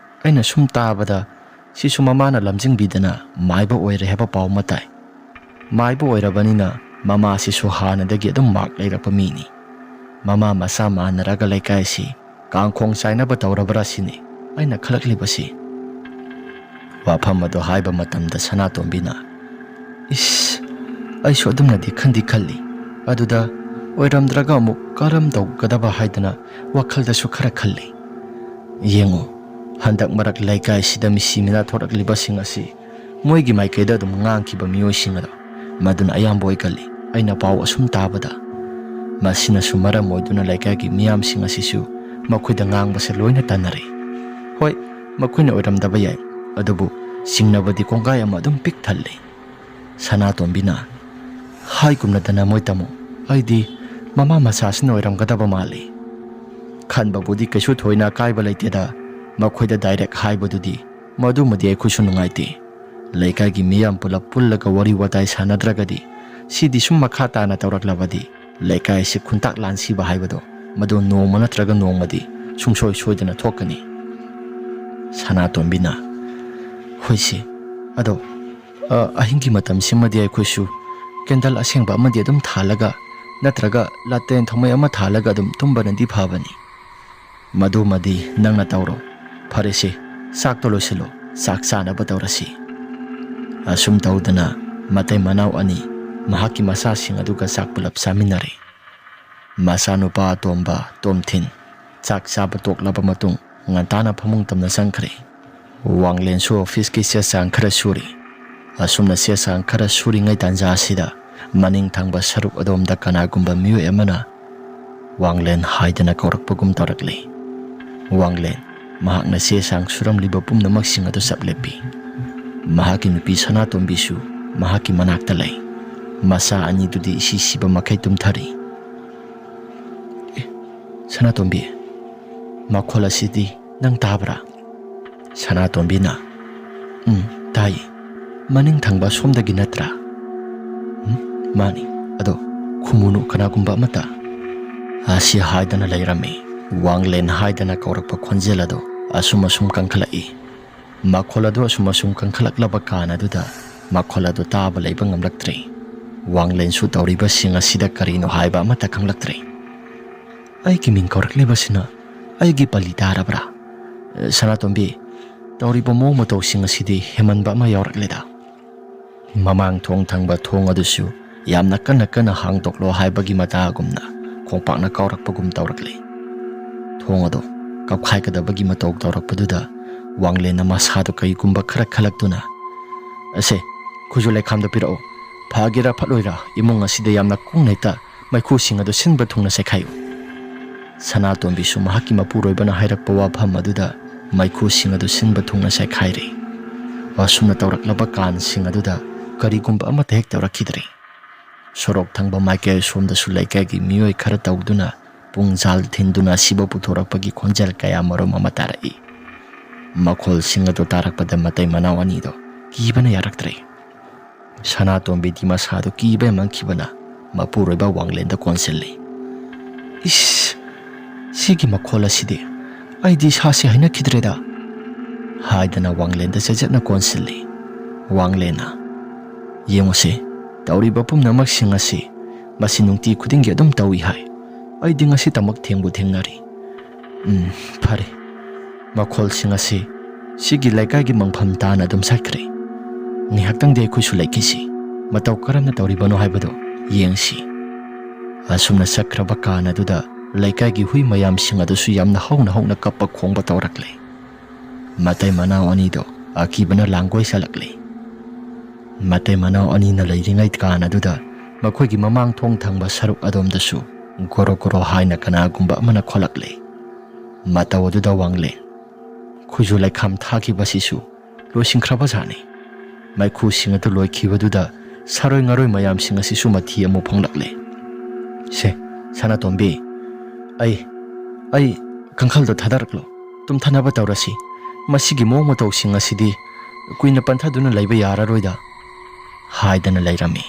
ꯑꯩꯅ ꯁꯨꯝ ꯇꯥꯕꯗ ꯁꯤꯁꯨ ꯃꯃꯥꯅ ꯂꯝꯖꯤꯡꯕꯤꯗꯅ ꯃꯥꯏꯕ ꯑꯣꯏꯔꯦ ꯍꯥꯏꯕ パꯎ ꯑꯃ ꯇꯥꯏ꯫ ꯃꯥꯏꯕ ꯑꯣꯏꯔꯕꯅꯤꯅ ꯃꯃꯥꯁꯤꯁꯨ ꯍꯥꯟꯅꯗꯒꯤ ꯑꯗꯨꯝ ꯃꯥꯛ ꯂꯩꯔꯛꯄ ꯃꯤꯅꯤ꯫ ꯃꯃꯥ ꯃꯆꯥ ꯃꯥꯟꯅꯔꯒ ꯂꯩꯀꯥꯏꯁꯤ ꯀꯥꯡꯈꯣꯡ ꯆꯥꯏꯅꯕ ꯇꯧꯔꯕ꯭ꯔꯥ ꯁꯤꯅꯤ ꯑꯩꯅ ꯈꯜꯂꯛꯂꯤꯕꯁꯤ." ꯋꯥꯐꯝ ꯑꯗꯨ ꯍꯥꯏꯕ ꯃꯇꯝꯗ ꯁꯅꯥꯇꯣꯝꯕꯤꯅ "ꯑꯩꯁꯨ ꯑꯗꯨꯝꯅꯗꯤ ꯈꯟꯗꯤ ꯈꯜꯂꯤ, ꯑꯗꯨꯗ ꯑꯣꯏꯔꯝꯗ꯭ꯔꯒ ꯑꯃꯨꯛ ꯀꯔꯝ ꯇꯧꯒꯗꯕ ꯍꯥꯏꯗꯅ ꯋꯥꯈꯜꯗꯁꯨ ꯈꯔ ꯈꯜꯂꯤ꯫ ꯌꯦꯡꯉꯨ, ꯍꯟꯗꯛ ꯃꯔꯛ ꯂꯩꯀꯥꯏꯁꯤꯗ ꯃꯤꯁꯤ ꯃꯤꯅꯥ ꯊꯣꯔꯛꯂꯤꯕꯁꯤꯡ ꯑꯁꯤ ꯃꯣꯏꯒꯤ ꯃꯥꯏꯀꯩꯗ ꯑꯗꯨꯝ ꯉꯥꯡꯈꯤꯕ ꯃꯤꯑꯣꯏꯁꯤꯡ ꯑꯗꯣ ꯃꯗꯨꯅ ꯑꯌꯥꯝꯕ ꯑꯣꯏꯒꯜꯂꯤ ꯑꯩꯅ ꯄꯥꯎ ꯑꯁꯨꯝ ꯇꯥꯕꯗ꯫ ꯃꯁꯤꯅꯁꯨ ꯃꯔꯝ ꯑꯣꯏꯗꯨꯅ ꯂꯩꯀꯥꯏꯒꯤ ꯃꯤꯌꯥꯝꯁꯤꯡ ꯑꯁꯤꯁꯨ ꯃꯈꯣꯏꯗ ꯉꯥꯡꯕꯁꯦ ꯂꯣꯏꯅ ꯇꯟꯅꯔꯦ꯫ ꯍꯣꯏ, ꯃꯈꯣꯏꯅ ꯑꯣꯏꯔꯝꯗꯕ ꯌꯥꯏ, ꯑꯗꯨꯕꯨ ꯆꯤꯡꯅꯕꯗꯤ ꯀꯣꯡꯒꯥꯏ ꯑꯃ ꯑꯗꯨꯝ ꯄꯤꯛ ꯊꯜꯂꯤ." ꯁꯅꯥꯇꯣꯝꯕꯤꯅ "ꯍꯥꯏꯒꯨꯝꯅꯗꯅ ꯃꯣꯏ ꯇꯥꯃꯣ, ꯑꯩꯗꯤ ꯃꯃꯥ ꯃꯆꯥꯁꯤꯅ ꯑꯣꯏꯔꯝꯒꯗꯕ ꯃꯥꯜꯂꯤ." "ꯈꯟꯕꯕꯨꯗꯤ ꯀꯩꯁꯨ ꯊꯣꯏꯅ ꯑꯀꯥꯏꯕ ꯂꯩꯇꯦꯗ, ꯃꯈꯣꯏꯗ ꯗꯥꯏꯔꯦꯛ ꯍꯥꯏꯕꯗꯨꯗꯤ ꯃꯗꯨꯃꯗꯤ ꯑꯩꯈꯣꯏꯁꯨ ꯅꯨꯡꯉꯥꯏꯇꯦ꯫ ꯂꯩꯀꯥꯏꯒꯤ ꯃꯤꯌꯥꯝ ꯄꯨꯜꯂꯒ ꯋꯥꯔꯤ ꯋꯥꯇꯥꯏ ꯁꯥꯟꯅꯗ꯭ꯔꯒꯗꯤ ꯁꯤꯗꯤ ꯁꯨꯝ ꯃꯈꯥ ꯇꯥꯅ ꯇꯧꯔꯛꯂꯕꯗꯤ ꯂꯩꯀꯥꯏꯁꯤ ꯈꯨꯟꯇꯥꯛ ꯂꯥꯟꯁꯤꯕ ꯍꯥꯏꯕꯗꯣ ꯃꯗꯨ ꯅꯣꯡꯃ ꯅꯠꯇ꯭ꯔꯒ ꯅꯣꯡꯃꯗꯤ ꯁꯨꯡꯁꯣꯏ ꯁꯣꯏꯗꯅ ꯊꯣꯛꯀꯅꯤ." ꯁꯅꯥꯇꯣꯝꯕꯤꯅ "ꯍꯣꯏꯁꯦ, ꯑꯗꯣ ꯑꯍꯤꯡꯒꯤ ꯃꯇꯝꯁꯤꯃꯗꯤ ꯑꯩꯈꯣꯏꯁꯨ ꯀꯦꯟꯗꯜ ꯑꯁꯦꯡꯕ ꯑꯃꯗꯤ ꯑꯗꯨꯝ ꯊꯥꯜꯂꯒ ꯅꯠꯇ꯭ꯔꯒ ꯂꯥꯇꯦꯟ ꯊꯧꯃꯩ ꯑꯃ ꯊꯥꯜꯂꯒ ꯑꯗꯨꯝ ꯇꯨꯝꯕꯅꯗꯤ ꯐꯕꯅꯤ." "ꯃꯗꯨꯃꯗꯤ ꯅꯪꯅ ꯇꯧꯔꯣ꯫ ꯐꯔꯦꯁꯦ, ꯆꯥꯛꯇꯣ ꯂꯣꯏꯁꯤꯜꯂꯣ, ꯆꯥꯛ ꯆꯥꯅꯕ ꯇꯧꯔꯁꯤ." ꯑꯁꯨꯝ ꯇꯧꯗꯅ ꯃꯇꯩ ꯃꯅꯥꯎ ꯑꯅꯤ ꯃꯍꯥꯛꯀꯤ ꯃꯆꯥꯁꯤꯡ ꯑꯗꯨꯒ ꯆꯥꯛ ꯄꯨꯂꯞ ꯆꯥꯃꯤꯟꯅꯔꯦ꯫ ꯃꯆꯥꯅꯨꯄꯥ ꯑꯇꯣꯝꯕ ꯇꯣꯝꯊꯤꯟ ꯆꯥꯛ ꯆꯥꯕ ꯇꯣꯛꯂꯕ ꯃꯇꯨꯡ ꯉꯟꯇꯥꯅ ꯐꯃꯨꯡ ꯇꯝꯅ ꯆꯪꯈ꯭ꯔꯦ꯫ ꯋꯥꯡꯂꯦꯟꯁꯨ ꯑꯣꯐꯤꯁꯀꯤ ꯆꯦ ꯆꯥꯡ ꯈꯔ ꯁꯨꯔꯤ꯫ ꯑꯁꯨꯝꯅ ꯆꯦ ꯆꯥꯡ ꯈꯔ ꯁꯨꯔꯤꯉꯩ ꯇꯥꯟꯖꯥ ꯑꯁꯤꯗ ꯃꯅꯤꯡ ꯊꯪꯕ ꯁꯔꯨꯛ ꯑꯗꯣꯝꯗ ꯀꯅꯥꯒꯨꯝꯕ ꯃꯤꯑꯣꯏ ꯑꯃꯅ "ꯋꯥꯡꯂꯦꯟ" ꯍꯥꯏꯗꯅ ꯀꯧꯔꯛꯄꯒꯨꯝ ꯇꯧꯔꯛꯂꯤ꯫ ꯋꯥꯡꯂꯦꯟ ꯃꯍꯥꯛꯅ ꯆꯦ ꯆꯥꯡ ꯁꯨꯔꯝꯂꯤꯕ ꯄꯨꯝꯅꯃꯛꯁꯤꯡ ꯑꯗꯨ ꯆꯞ ꯂꯦꯞꯄꯤ꯫ ꯃꯍꯥꯛꯀꯤ ꯅꯨꯄꯤ ꯁꯅꯥꯇꯣꯝꯕꯤꯁꯨ ꯃꯍꯥꯛꯀꯤ ꯃꯅꯥꯛꯇ ꯂꯩ꯫ ꯃꯆꯥ ꯑꯅꯤꯗꯨꯗꯤ ꯏꯁꯤ ꯁꯤꯕ ꯃꯈꯩ ꯇꯨꯝꯊꯔꯤ꯫ "ꯁꯅꯥꯇꯣꯝꯕꯤ, ꯃꯈꯣꯜ ꯑꯁꯤꯗꯤ ꯅꯪ ꯇꯥꯕ꯭ꯔꯥ?" ꯁꯅꯥꯇꯣꯝꯕꯤꯅ "ꯇꯥꯏ, ꯃꯅꯤꯡ ꯊꯪꯕ ꯁꯣꯝꯗꯒꯤ ꯅꯠꯇ꯭ꯔꯥ?" "ꯃꯥꯅꯤ, ꯑꯗꯣ ꯈꯨꯝꯃꯨꯅꯨ ꯀꯅꯥꯒꯨꯝꯕ ꯑꯃꯠꯇ." ꯑꯁꯤ ꯍꯥꯏꯗꯅ ꯂꯩꯔꯝꯃꯤ꯫ ꯋꯥꯡꯂꯦꯟ ꯍꯥꯏꯗꯅ ꯀꯧꯔꯛꯄ ꯈꯣꯟꯖꯦꯜ ꯑꯗꯨ ꯑꯁꯨꯝ ꯀꯟꯈꯠꯂꯛꯏ꯫ ꯃꯈꯣꯜ ꯑꯗꯨ ꯑꯁꯨꯝ ꯀꯟꯈꯠꯂꯛꯂꯕ ꯀꯥꯟ ꯑꯗꯨꯗ ꯃꯈꯣꯜ ꯑꯗꯨ ꯇꯥꯕ ꯂꯩꯕ ꯉꯝꯂꯛꯇ꯭ꯔꯦ꯫ ꯋꯥꯡꯂꯦꯟꯁꯨ ꯇꯧꯔꯤꯕꯁꯤꯡ ꯑꯁꯤꯗ ꯀꯔꯤꯅꯣ ꯍꯥꯏꯕ ꯑꯃꯠꯇ ꯈꯪꯂꯛꯇ꯭ꯔꯦ꯫ ꯑꯩꯒꯤ ꯃꯤꯡ ꯀꯧꯔꯛꯂꯤꯕꯁꯤꯅ ꯑꯩꯒꯤ ꯄꯜꯂꯤ ꯇꯥꯔꯕ꯭ꯔꯥ? ꯁꯅꯥꯇꯣꯝꯕꯤ, ꯇꯧꯔꯤꯕ ꯃꯑꯣꯡ ꯃꯇꯧꯁꯤꯡ ꯑꯁꯤꯗꯤ ꯍꯦꯃꯟꯕ ꯑꯃ ꯌꯥꯎꯔꯛꯂꯦꯗ꯫ ꯃꯃꯥꯡ ꯊꯣꯡ ꯊꯪꯕ ꯊꯣꯡ ꯑꯗꯨꯁꯨ ꯌꯥꯝꯅ ꯀꯟꯅ ꯀꯟꯅ ꯍꯥꯡꯗꯣꯛꯂꯣ ꯍꯥꯏꯕꯒꯤ ꯃꯇꯥꯒꯨꯝꯅ ꯈꯣꯡꯄꯥꯛꯅ ꯀꯥꯎꯔꯛꯄꯒꯨꯝ ꯇꯧꯔꯛꯂꯤ꯫ ꯊꯣꯡ ꯑꯗꯨ ꯀꯞꯈꯥꯏꯒꯗꯕꯒꯤ ꯃꯇꯧ ꯇꯧꯔꯛꯄꯗꯨꯗ ꯋꯥꯡꯂꯦꯟꯅ ꯃꯁꯥꯗꯨ ꯀꯩꯒꯨꯝꯕ ꯈꯔ ꯈꯜꯂꯛꯇꯨꯅ, "ꯑꯁꯦ, ꯈꯨꯖꯨ ꯂꯩꯈꯥꯝꯗ ꯄꯤꯔꯛꯎ. ꯐꯒꯦꯔꯥ ꯐꯠꯂꯣꯏꯔꯥ ꯏꯃꯨꯡ ꯑꯁꯤꯗ ꯌꯥꯝꯅ ꯀꯨꯡꯅ ꯍꯦꯛꯇ ꯃꯩꯈꯨꯁꯤꯡ ꯑꯗꯨ ꯁꯤꯟꯕ ꯊꯨꯡꯅ ꯆꯦꯈꯥꯏꯌꯨ." ꯁꯅꯥꯇꯣꯝꯕꯤꯁꯨ ꯃꯍꯥꯛꯀꯤ ꯃꯄꯨꯔꯣꯏꯕꯅ ꯍꯥꯏꯔꯛꯄ ꯋꯥꯐꯝ ꯑꯗꯨꯗ ꯃꯩꯈꯨꯁꯤꯡ ꯑꯗꯨ ꯁꯤꯟꯕ ꯊꯨꯡꯅ ꯆꯦꯈꯥꯏꯔꯤ꯫ ꯑꯁꯨꯝꯅ ꯇꯧꯔꯛꯂꯕ ꯀꯥꯟꯁꯤꯡ ꯑꯗꯨꯗ ꯀꯔꯤꯒꯨꯝꯕ ꯑꯃꯠꯇ ꯍꯦꯛ ꯇꯧꯔꯛꯈꯤꯗ꯭ꯔꯦ꯫ ꯁꯣꯔꯣꯛ ꯊꯪꯕ ꯃꯥꯏꯀꯩ ꯁꯣꯝꯗꯁꯨ ꯂꯩꯀꯥꯏꯒꯤ ꯃꯤꯑꯣꯏ ꯈꯔ ꯇꯧꯗꯨꯅ ꯄꯨꯡꯖꯥꯜ ꯊꯤꯟꯗꯨꯅ ꯑꯁꯤꯕ ꯄꯨꯊꯣꯔꯛꯄꯒꯤ ꯈꯣꯟꯖꯦꯜ ꯀꯌꯥ ꯃꯔꯨꯝ ꯑꯃ ꯇꯥꯔꯛꯏ꯫ ꯃꯈꯣꯜꯁꯤꯡ ꯑꯗꯨ ꯇꯥꯔꯛꯄꯗ ꯃꯇꯩ ꯃꯅꯥꯎ ꯑꯅꯤꯗꯣ ꯀꯤꯕꯅ ꯌꯥꯔꯛꯇ꯭ꯔꯦ꯫ ꯁꯅꯥꯇꯣꯝꯕꯤꯗꯤ ꯃꯁꯥꯗꯨ ꯀꯤꯕ ꯌꯥꯃꯟꯈꯤꯕꯅ ꯃꯄꯨꯔꯣꯏꯕ ꯋꯥꯡꯂꯦꯟꯗ ꯀꯣꯟꯁꯤꯜꯂꯤ꯫ "ꯏꯁ, ꯁꯤꯒꯤ ꯃꯈꯣꯜ ꯑꯁꯤꯗꯤ ꯑꯩꯗꯤ ꯏꯁꯥꯁꯦ ꯍꯩꯅꯈꯤꯗ꯭ꯔꯦꯗ" ꯍꯥꯏꯗꯅ ꯋꯥꯡꯂꯦꯟꯗ ꯆꯦꯖꯠꯅ ꯀꯣꯟꯁꯤꯜꯂꯤ꯫ ꯋꯥꯡꯂꯦꯟꯅ, "ꯌꯦꯡꯉꯨꯁꯦ, ꯇꯧꯔꯤꯕ ꯄꯨꯝꯅꯃꯛꯁꯤꯡ ꯑꯁꯤ ꯃꯁꯤ ꯅꯨꯡꯇꯤ ꯈꯨꯗꯤꯡꯒꯤ ꯑꯗꯨꯝ ꯇꯧꯏ ꯍꯥꯏ꯫ ꯑꯩꯗꯤ ꯉꯁꯤꯇꯃꯛ ꯊꯦꯡꯕꯨ ꯊꯦꯡꯅꯔꯤ꯫ ꯐꯔꯦ, ꯃꯈꯣꯜꯁꯤꯡ ꯑꯁꯤ ꯁꯤꯒꯤ ꯂꯩꯀꯥꯏꯒꯤ ꯃꯪꯐꯝ ꯇꯥꯅ ꯑꯗꯨꯝ ꯆꯠꯈ꯭ꯔꯦ꯫ ꯉꯥꯏꯍꯥꯛꯇꯪꯗꯤ ꯑꯩꯈꯣꯏꯁꯨ ꯂꯩꯈꯤꯁꯤ, ꯃꯇꯧ ꯀꯔꯝꯅ ꯇꯧꯔꯤꯕꯅꯣ ꯍꯥꯏꯕꯗꯨ ꯌꯦꯡꯁꯤ." ꯑꯁꯨꯝꯅ ꯆꯠꯈ꯭ꯔꯕ ꯀꯥꯟ ꯑꯗꯨꯗ ꯂꯩꯀꯥꯏꯒꯤ ꯍꯨꯏ ꯃꯌꯥꯝꯁꯤꯡ ꯑꯗꯨꯁꯨ ꯌꯥꯝꯅ ꯍꯧꯅ ꯍꯧꯅ ꯀꯞꯄ ꯈꯣꯡꯕ ꯇꯧꯔꯛꯂꯦ꯫ ꯃꯇꯩ ꯃꯅꯥꯎ ꯑꯅꯤꯗꯣ ꯑꯀꯤꯕꯅ ꯂꯥꯡꯒꯣꯏ ꯆꯠꯂꯛꯂꯤ꯫ ꯃꯇꯩ ꯃꯅꯥꯎ ꯑꯅꯤꯅ ꯂꯩꯔꯤꯉꯩ ꯀꯥꯟ ꯑꯗꯨꯗ ꯃꯈꯣꯏꯒꯤ ꯃꯃꯥꯡ ꯊꯣꯡ ꯊꯪꯕ ꯁꯔꯨꯛ ꯑꯗꯣꯝꯗꯁꯨ ꯒꯣꯔꯣ ꯒꯣꯔꯣ ꯍꯥꯏꯅ ꯀꯅꯥꯒꯨꯝꯕ ꯑꯃꯅ ꯈꯣꯠꯂꯛꯂꯦ꯫ ꯃꯇꯧ ꯑꯗꯨꯗ ꯋꯥꯡꯂꯦꯟ, "ꯈꯨꯖꯨ ꯂꯩꯈꯥꯝ ꯊꯥꯈꯤꯕꯁꯤꯁꯨ ꯂꯣꯏꯁꯤꯟꯈ꯭ꯔꯕꯖꯥꯠꯅꯤ꯫ ꯃꯩꯈꯨꯁꯤꯡ ꯑꯗꯨ ꯂꯣꯏꯈꯤꯕꯗꯨꯗ ꯁꯥꯔꯣꯏ ꯉꯥꯔꯣꯏ ꯃꯌꯥꯝꯁꯤꯡ ꯑꯁꯤꯁꯨ ꯃꯊꯤ ꯑꯃꯨꯛ ꯐꯣꯡꯂꯛꯂꯦ꯫ ꯁꯦ, ꯁꯅꯥꯇꯣꯝꯕꯤ, ꯑꯩ ꯀꯥꯡꯈꯜꯗꯣ ꯊꯥꯗꯔꯛꯂꯣ, ꯇꯨꯝꯊꯅꯕ ꯇꯧꯔꯁꯤ꯫ ꯃꯁꯤꯒꯤ ꯃꯑꯣꯡ ꯃꯇꯧꯁꯤꯡ ꯑꯁꯤꯗꯤ ꯀꯨꯏꯅ ꯄꯟꯊꯗꯨꯅ ꯂꯩꯕ ꯌꯥꯔꯔꯣꯏꯗ" ꯍꯥꯏꯗꯅ ꯂꯩꯔꯝꯃꯤ꯫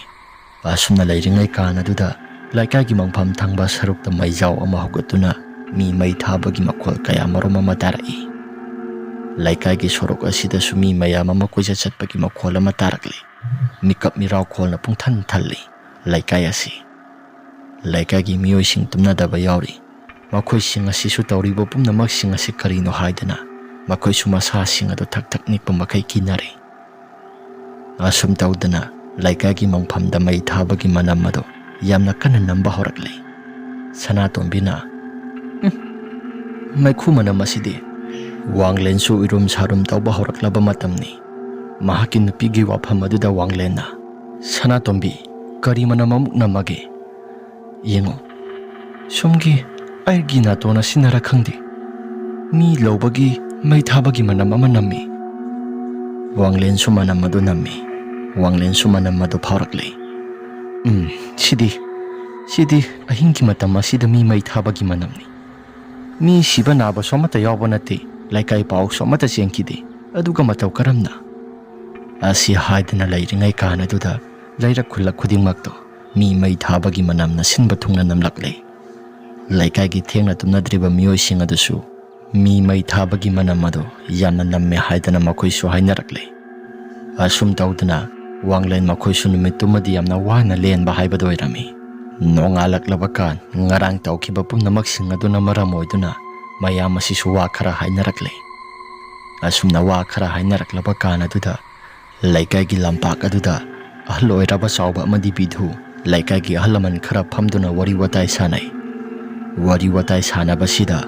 ꯑꯁꯨꯝꯅ ꯂꯩꯔꯤꯉꯩ ꯀꯥꯟ ꯑꯗꯨꯗ ꯂꯩꯀꯥꯏꯒꯤ ꯃꯪꯐꯝ ꯊꯪꯕ ꯁꯔꯨꯛꯇ ꯃꯩꯖꯥꯎ ꯑꯃ ꯍꯧꯒꯠꯇꯨꯅ ꯃꯤ ꯃꯩ ꯊꯥꯕꯒꯤ ꯃꯈꯣꯜ ꯀꯌా ꯃꯔꯨꯝ ꯑꯃ ꯇꯥꯔꯛꯏ꯫ ꯂꯩꯀꯥꯏꯒꯤ ꯁꯣꯔꯣꯛ ꯑꯁꯤꯗꯁꯨ ꯃꯤ ꯃꯌꯥꯝ ꯑꯃ ꯀꯣꯏꯆꯠ ꯆꯠꯄꯒꯤ ꯃꯈꯣꯜ ꯑꯃ ꯇꯥꯔꯛꯂꯤ꯫ ꯃꯤꯀꯞ ꯃꯤꯔꯥꯎꯈꯣꯜꯅ ꯄꯨꯡꯊꯟ ꯊꯜꯂꯤ ꯂꯩꯀꯥꯏ ꯑꯁꯤ꯫ ꯂꯩꯀꯥꯏꯒꯤ ꯃꯤꯑꯣꯏꯁꯤꯡ ꯇꯨꯝꯅꯗꯕ ꯌꯥꯎꯔꯤ꯫ ꯃꯈꯣꯏꯁꯤꯡ ꯑꯁꯤꯁꯨ ꯇꯧꯔꯤꯕ ꯄꯨꯝꯅꯃꯛꯁꯤꯡ ꯑꯁꯤ ꯀꯔꯤꯅꯣ ꯍꯥꯏꯗꯅ ꯃꯈꯣꯏꯁꯨ ꯃꯁꯥꯁꯤꯡ ꯑꯗꯨ ꯊꯛ ꯊꯛ ꯅꯤꯛꯄ ꯃꯈꯩ ꯀꯤꯅꯔꯤ꯫ ꯑꯁꯨꯝ ꯇꯧꯗꯅ ꯂꯩꯀꯥꯏꯒꯤ ꯃꯪꯐꯝꯗ ꯃꯩ ꯊꯥꯕꯒꯤ ꯃꯅꯝ ꯑꯗꯨ ꯌꯥꯝꯅ ꯀꯟꯅ ꯅꯝꯕ ꯍꯧꯔꯛꯂꯤ꯫ ꯁꯅꯥꯇꯣꯝꯕꯤꯅ, "ꯃꯩꯈꯨ ꯃꯅꯝ ꯑꯁꯤꯗꯤ..." ꯋꯥꯡꯂꯦꯟꯁꯨ ꯎꯏꯔꯨꯝ ꯁꯥꯔꯨꯝ ꯇꯧꯕ ꯍꯧꯔꯛꯂꯕ ꯃꯇꯝꯅꯤ꯫ ꯃꯍꯥꯛꯀꯤ ꯅꯨꯄꯤꯒꯤ ꯋꯥꯐꯝ ꯑꯗꯨꯗ ꯋꯥꯡꯂꯦꯟꯅ, "ꯁꯅꯥꯇꯣꯝꯕꯤ, ꯀꯔꯤ ꯃꯅꯝ ꯑꯃꯨꯛ ꯅꯝꯃꯒꯦ? ꯌꯦꯡꯉꯨ, ꯁꯣꯝꯒꯤ ꯑꯩꯒꯤ ꯅꯥꯇꯣꯟ ꯑꯁꯤꯅꯔ ꯈꯪꯗꯦ, ꯃꯤ ꯂꯧꯕꯒꯤ ꯃꯩ ꯊꯥꯕꯒꯤ ꯃꯅꯝ ꯑꯃ ꯅꯝꯃꯤ." ꯋꯥꯡꯂꯦꯟꯁꯨ ꯃꯅꯝ ꯑꯗꯨ ꯅꯝꯃꯤ꯫ ꯋꯥꯡꯂꯦꯟꯁꯨ ꯃꯅꯝ ꯑꯗꯨ ꯐꯥꯎꯔꯛꯂꯤ꯫ ꯁꯤꯗꯤ ꯑꯍꯤꯡꯒꯤ ꯃꯇꯝ ꯑꯁꯤꯗ ꯃꯤ ꯃꯩ ꯊꯥꯕꯒꯤ ꯃꯅꯝꯅꯤ. ꯃꯤ ꯁꯤꯕ ꯅꯥꯕꯁꯨ ꯑꯃꯠꯇ ꯌꯥꯎꯕ ꯅꯠꯇꯦ. ꯂꯩꯀꯥꯏ ꯄꯥꯎꯁꯨ ꯑꯃꯠꯇ ꯆꯦꯟꯈꯤꯗꯦ. ꯑꯗꯨꯒ ꯃꯇꯧ ꯀꯔꯝꯅ ꯑꯁꯤ ꯍꯥꯏꯗꯅ ꯂꯩꯔꯤꯉꯩ ꯀꯥꯟ ꯑꯗꯨꯗ ꯂꯩꯔꯛ ꯈꯨꯜꯂꯛ ꯈꯨꯗꯤꯡꯃꯛꯇꯣ ꯃꯤ ꯃꯩ ꯊꯥꯕꯒꯤ ꯃꯅꯝꯅ ꯁꯤꯟꯕ ꯊꯨꯡꯅ ꯅꯝꯂꯛꯂꯦ. ꯂꯩꯀꯥꯏꯒꯤ ꯊꯦꯡꯅ ꯇꯨꯝꯅꯗ꯭ꯔꯤꯕ ꯃꯤꯑꯣꯏꯁꯤꯡ ꯑꯗꯨꯁꯨ ꯃꯤ ꯃꯩ ꯊꯥꯕꯒꯤ ꯃꯅꯝ ꯑꯗꯨ ꯌꯥꯝꯅ ꯅꯝꯃꯦ ꯍꯥꯏꯗꯅ ꯃꯈꯣꯏꯁꯨ ꯍꯥꯏꯅꯔꯛꯂꯦ. ꯑꯁꯨꯝ ꯇꯧꯗꯅ ꯋꯥꯡꯂꯦꯟ ꯃꯈꯣꯏꯁꯨ ꯅꯨꯃꯤꯠꯇꯨꯃꯗꯤ ꯌꯥꯝꯅ ꯋꯥꯅ ꯂꯦꯟꯕ ꯍꯥꯏꯕꯗꯨ ꯑꯣꯏꯔꯝꯃꯤ. ꯅꯣꯡꯉꯥꯜꯂꯛꯂꯕ ꯀꯥꯟ ꯉꯔꯥꯡ ꯇꯧꯈꯤꯕ ꯄꯨꯝꯅꯃꯛꯁꯤꯡ ꯑꯗꯨꯅ ꯃꯔꯝ ꯑꯣꯏꯗꯨꯅ ꯃꯌꯥꯝ ꯑꯁꯤꯁꯨ ꯋꯥ ꯈꯔ ꯍꯥꯏꯅꯔꯛꯂꯦ. ꯑꯁꯨꯝꯅ ꯋꯥ ꯈꯔ ꯍꯥꯏꯅꯔꯛꯂꯕ ꯀꯥꯟ ꯑꯗꯨꯗ ꯂꯩꯀꯥꯏꯒꯤ ꯂꯝꯄꯥꯛ ꯑꯗꯨꯗ ꯑꯍꯜ ꯑꯣꯏꯔꯕ ꯆꯥꯎꯕ ꯑꯃꯗꯤ ꯕꯤꯙꯨ ꯂꯩꯀꯥꯏꯒꯤ ꯑꯍꯜ ꯂꯃꯟ ꯈꯔ ꯐꯝꯗꯨꯅ ꯋꯥꯔꯤ ꯋꯥꯇꯥꯏ ꯁꯥꯟꯅꯩ. ꯋꯥꯔꯤ ꯋꯥꯇꯥꯏ ꯁꯥꯟꯅꯕꯁꯤꯗ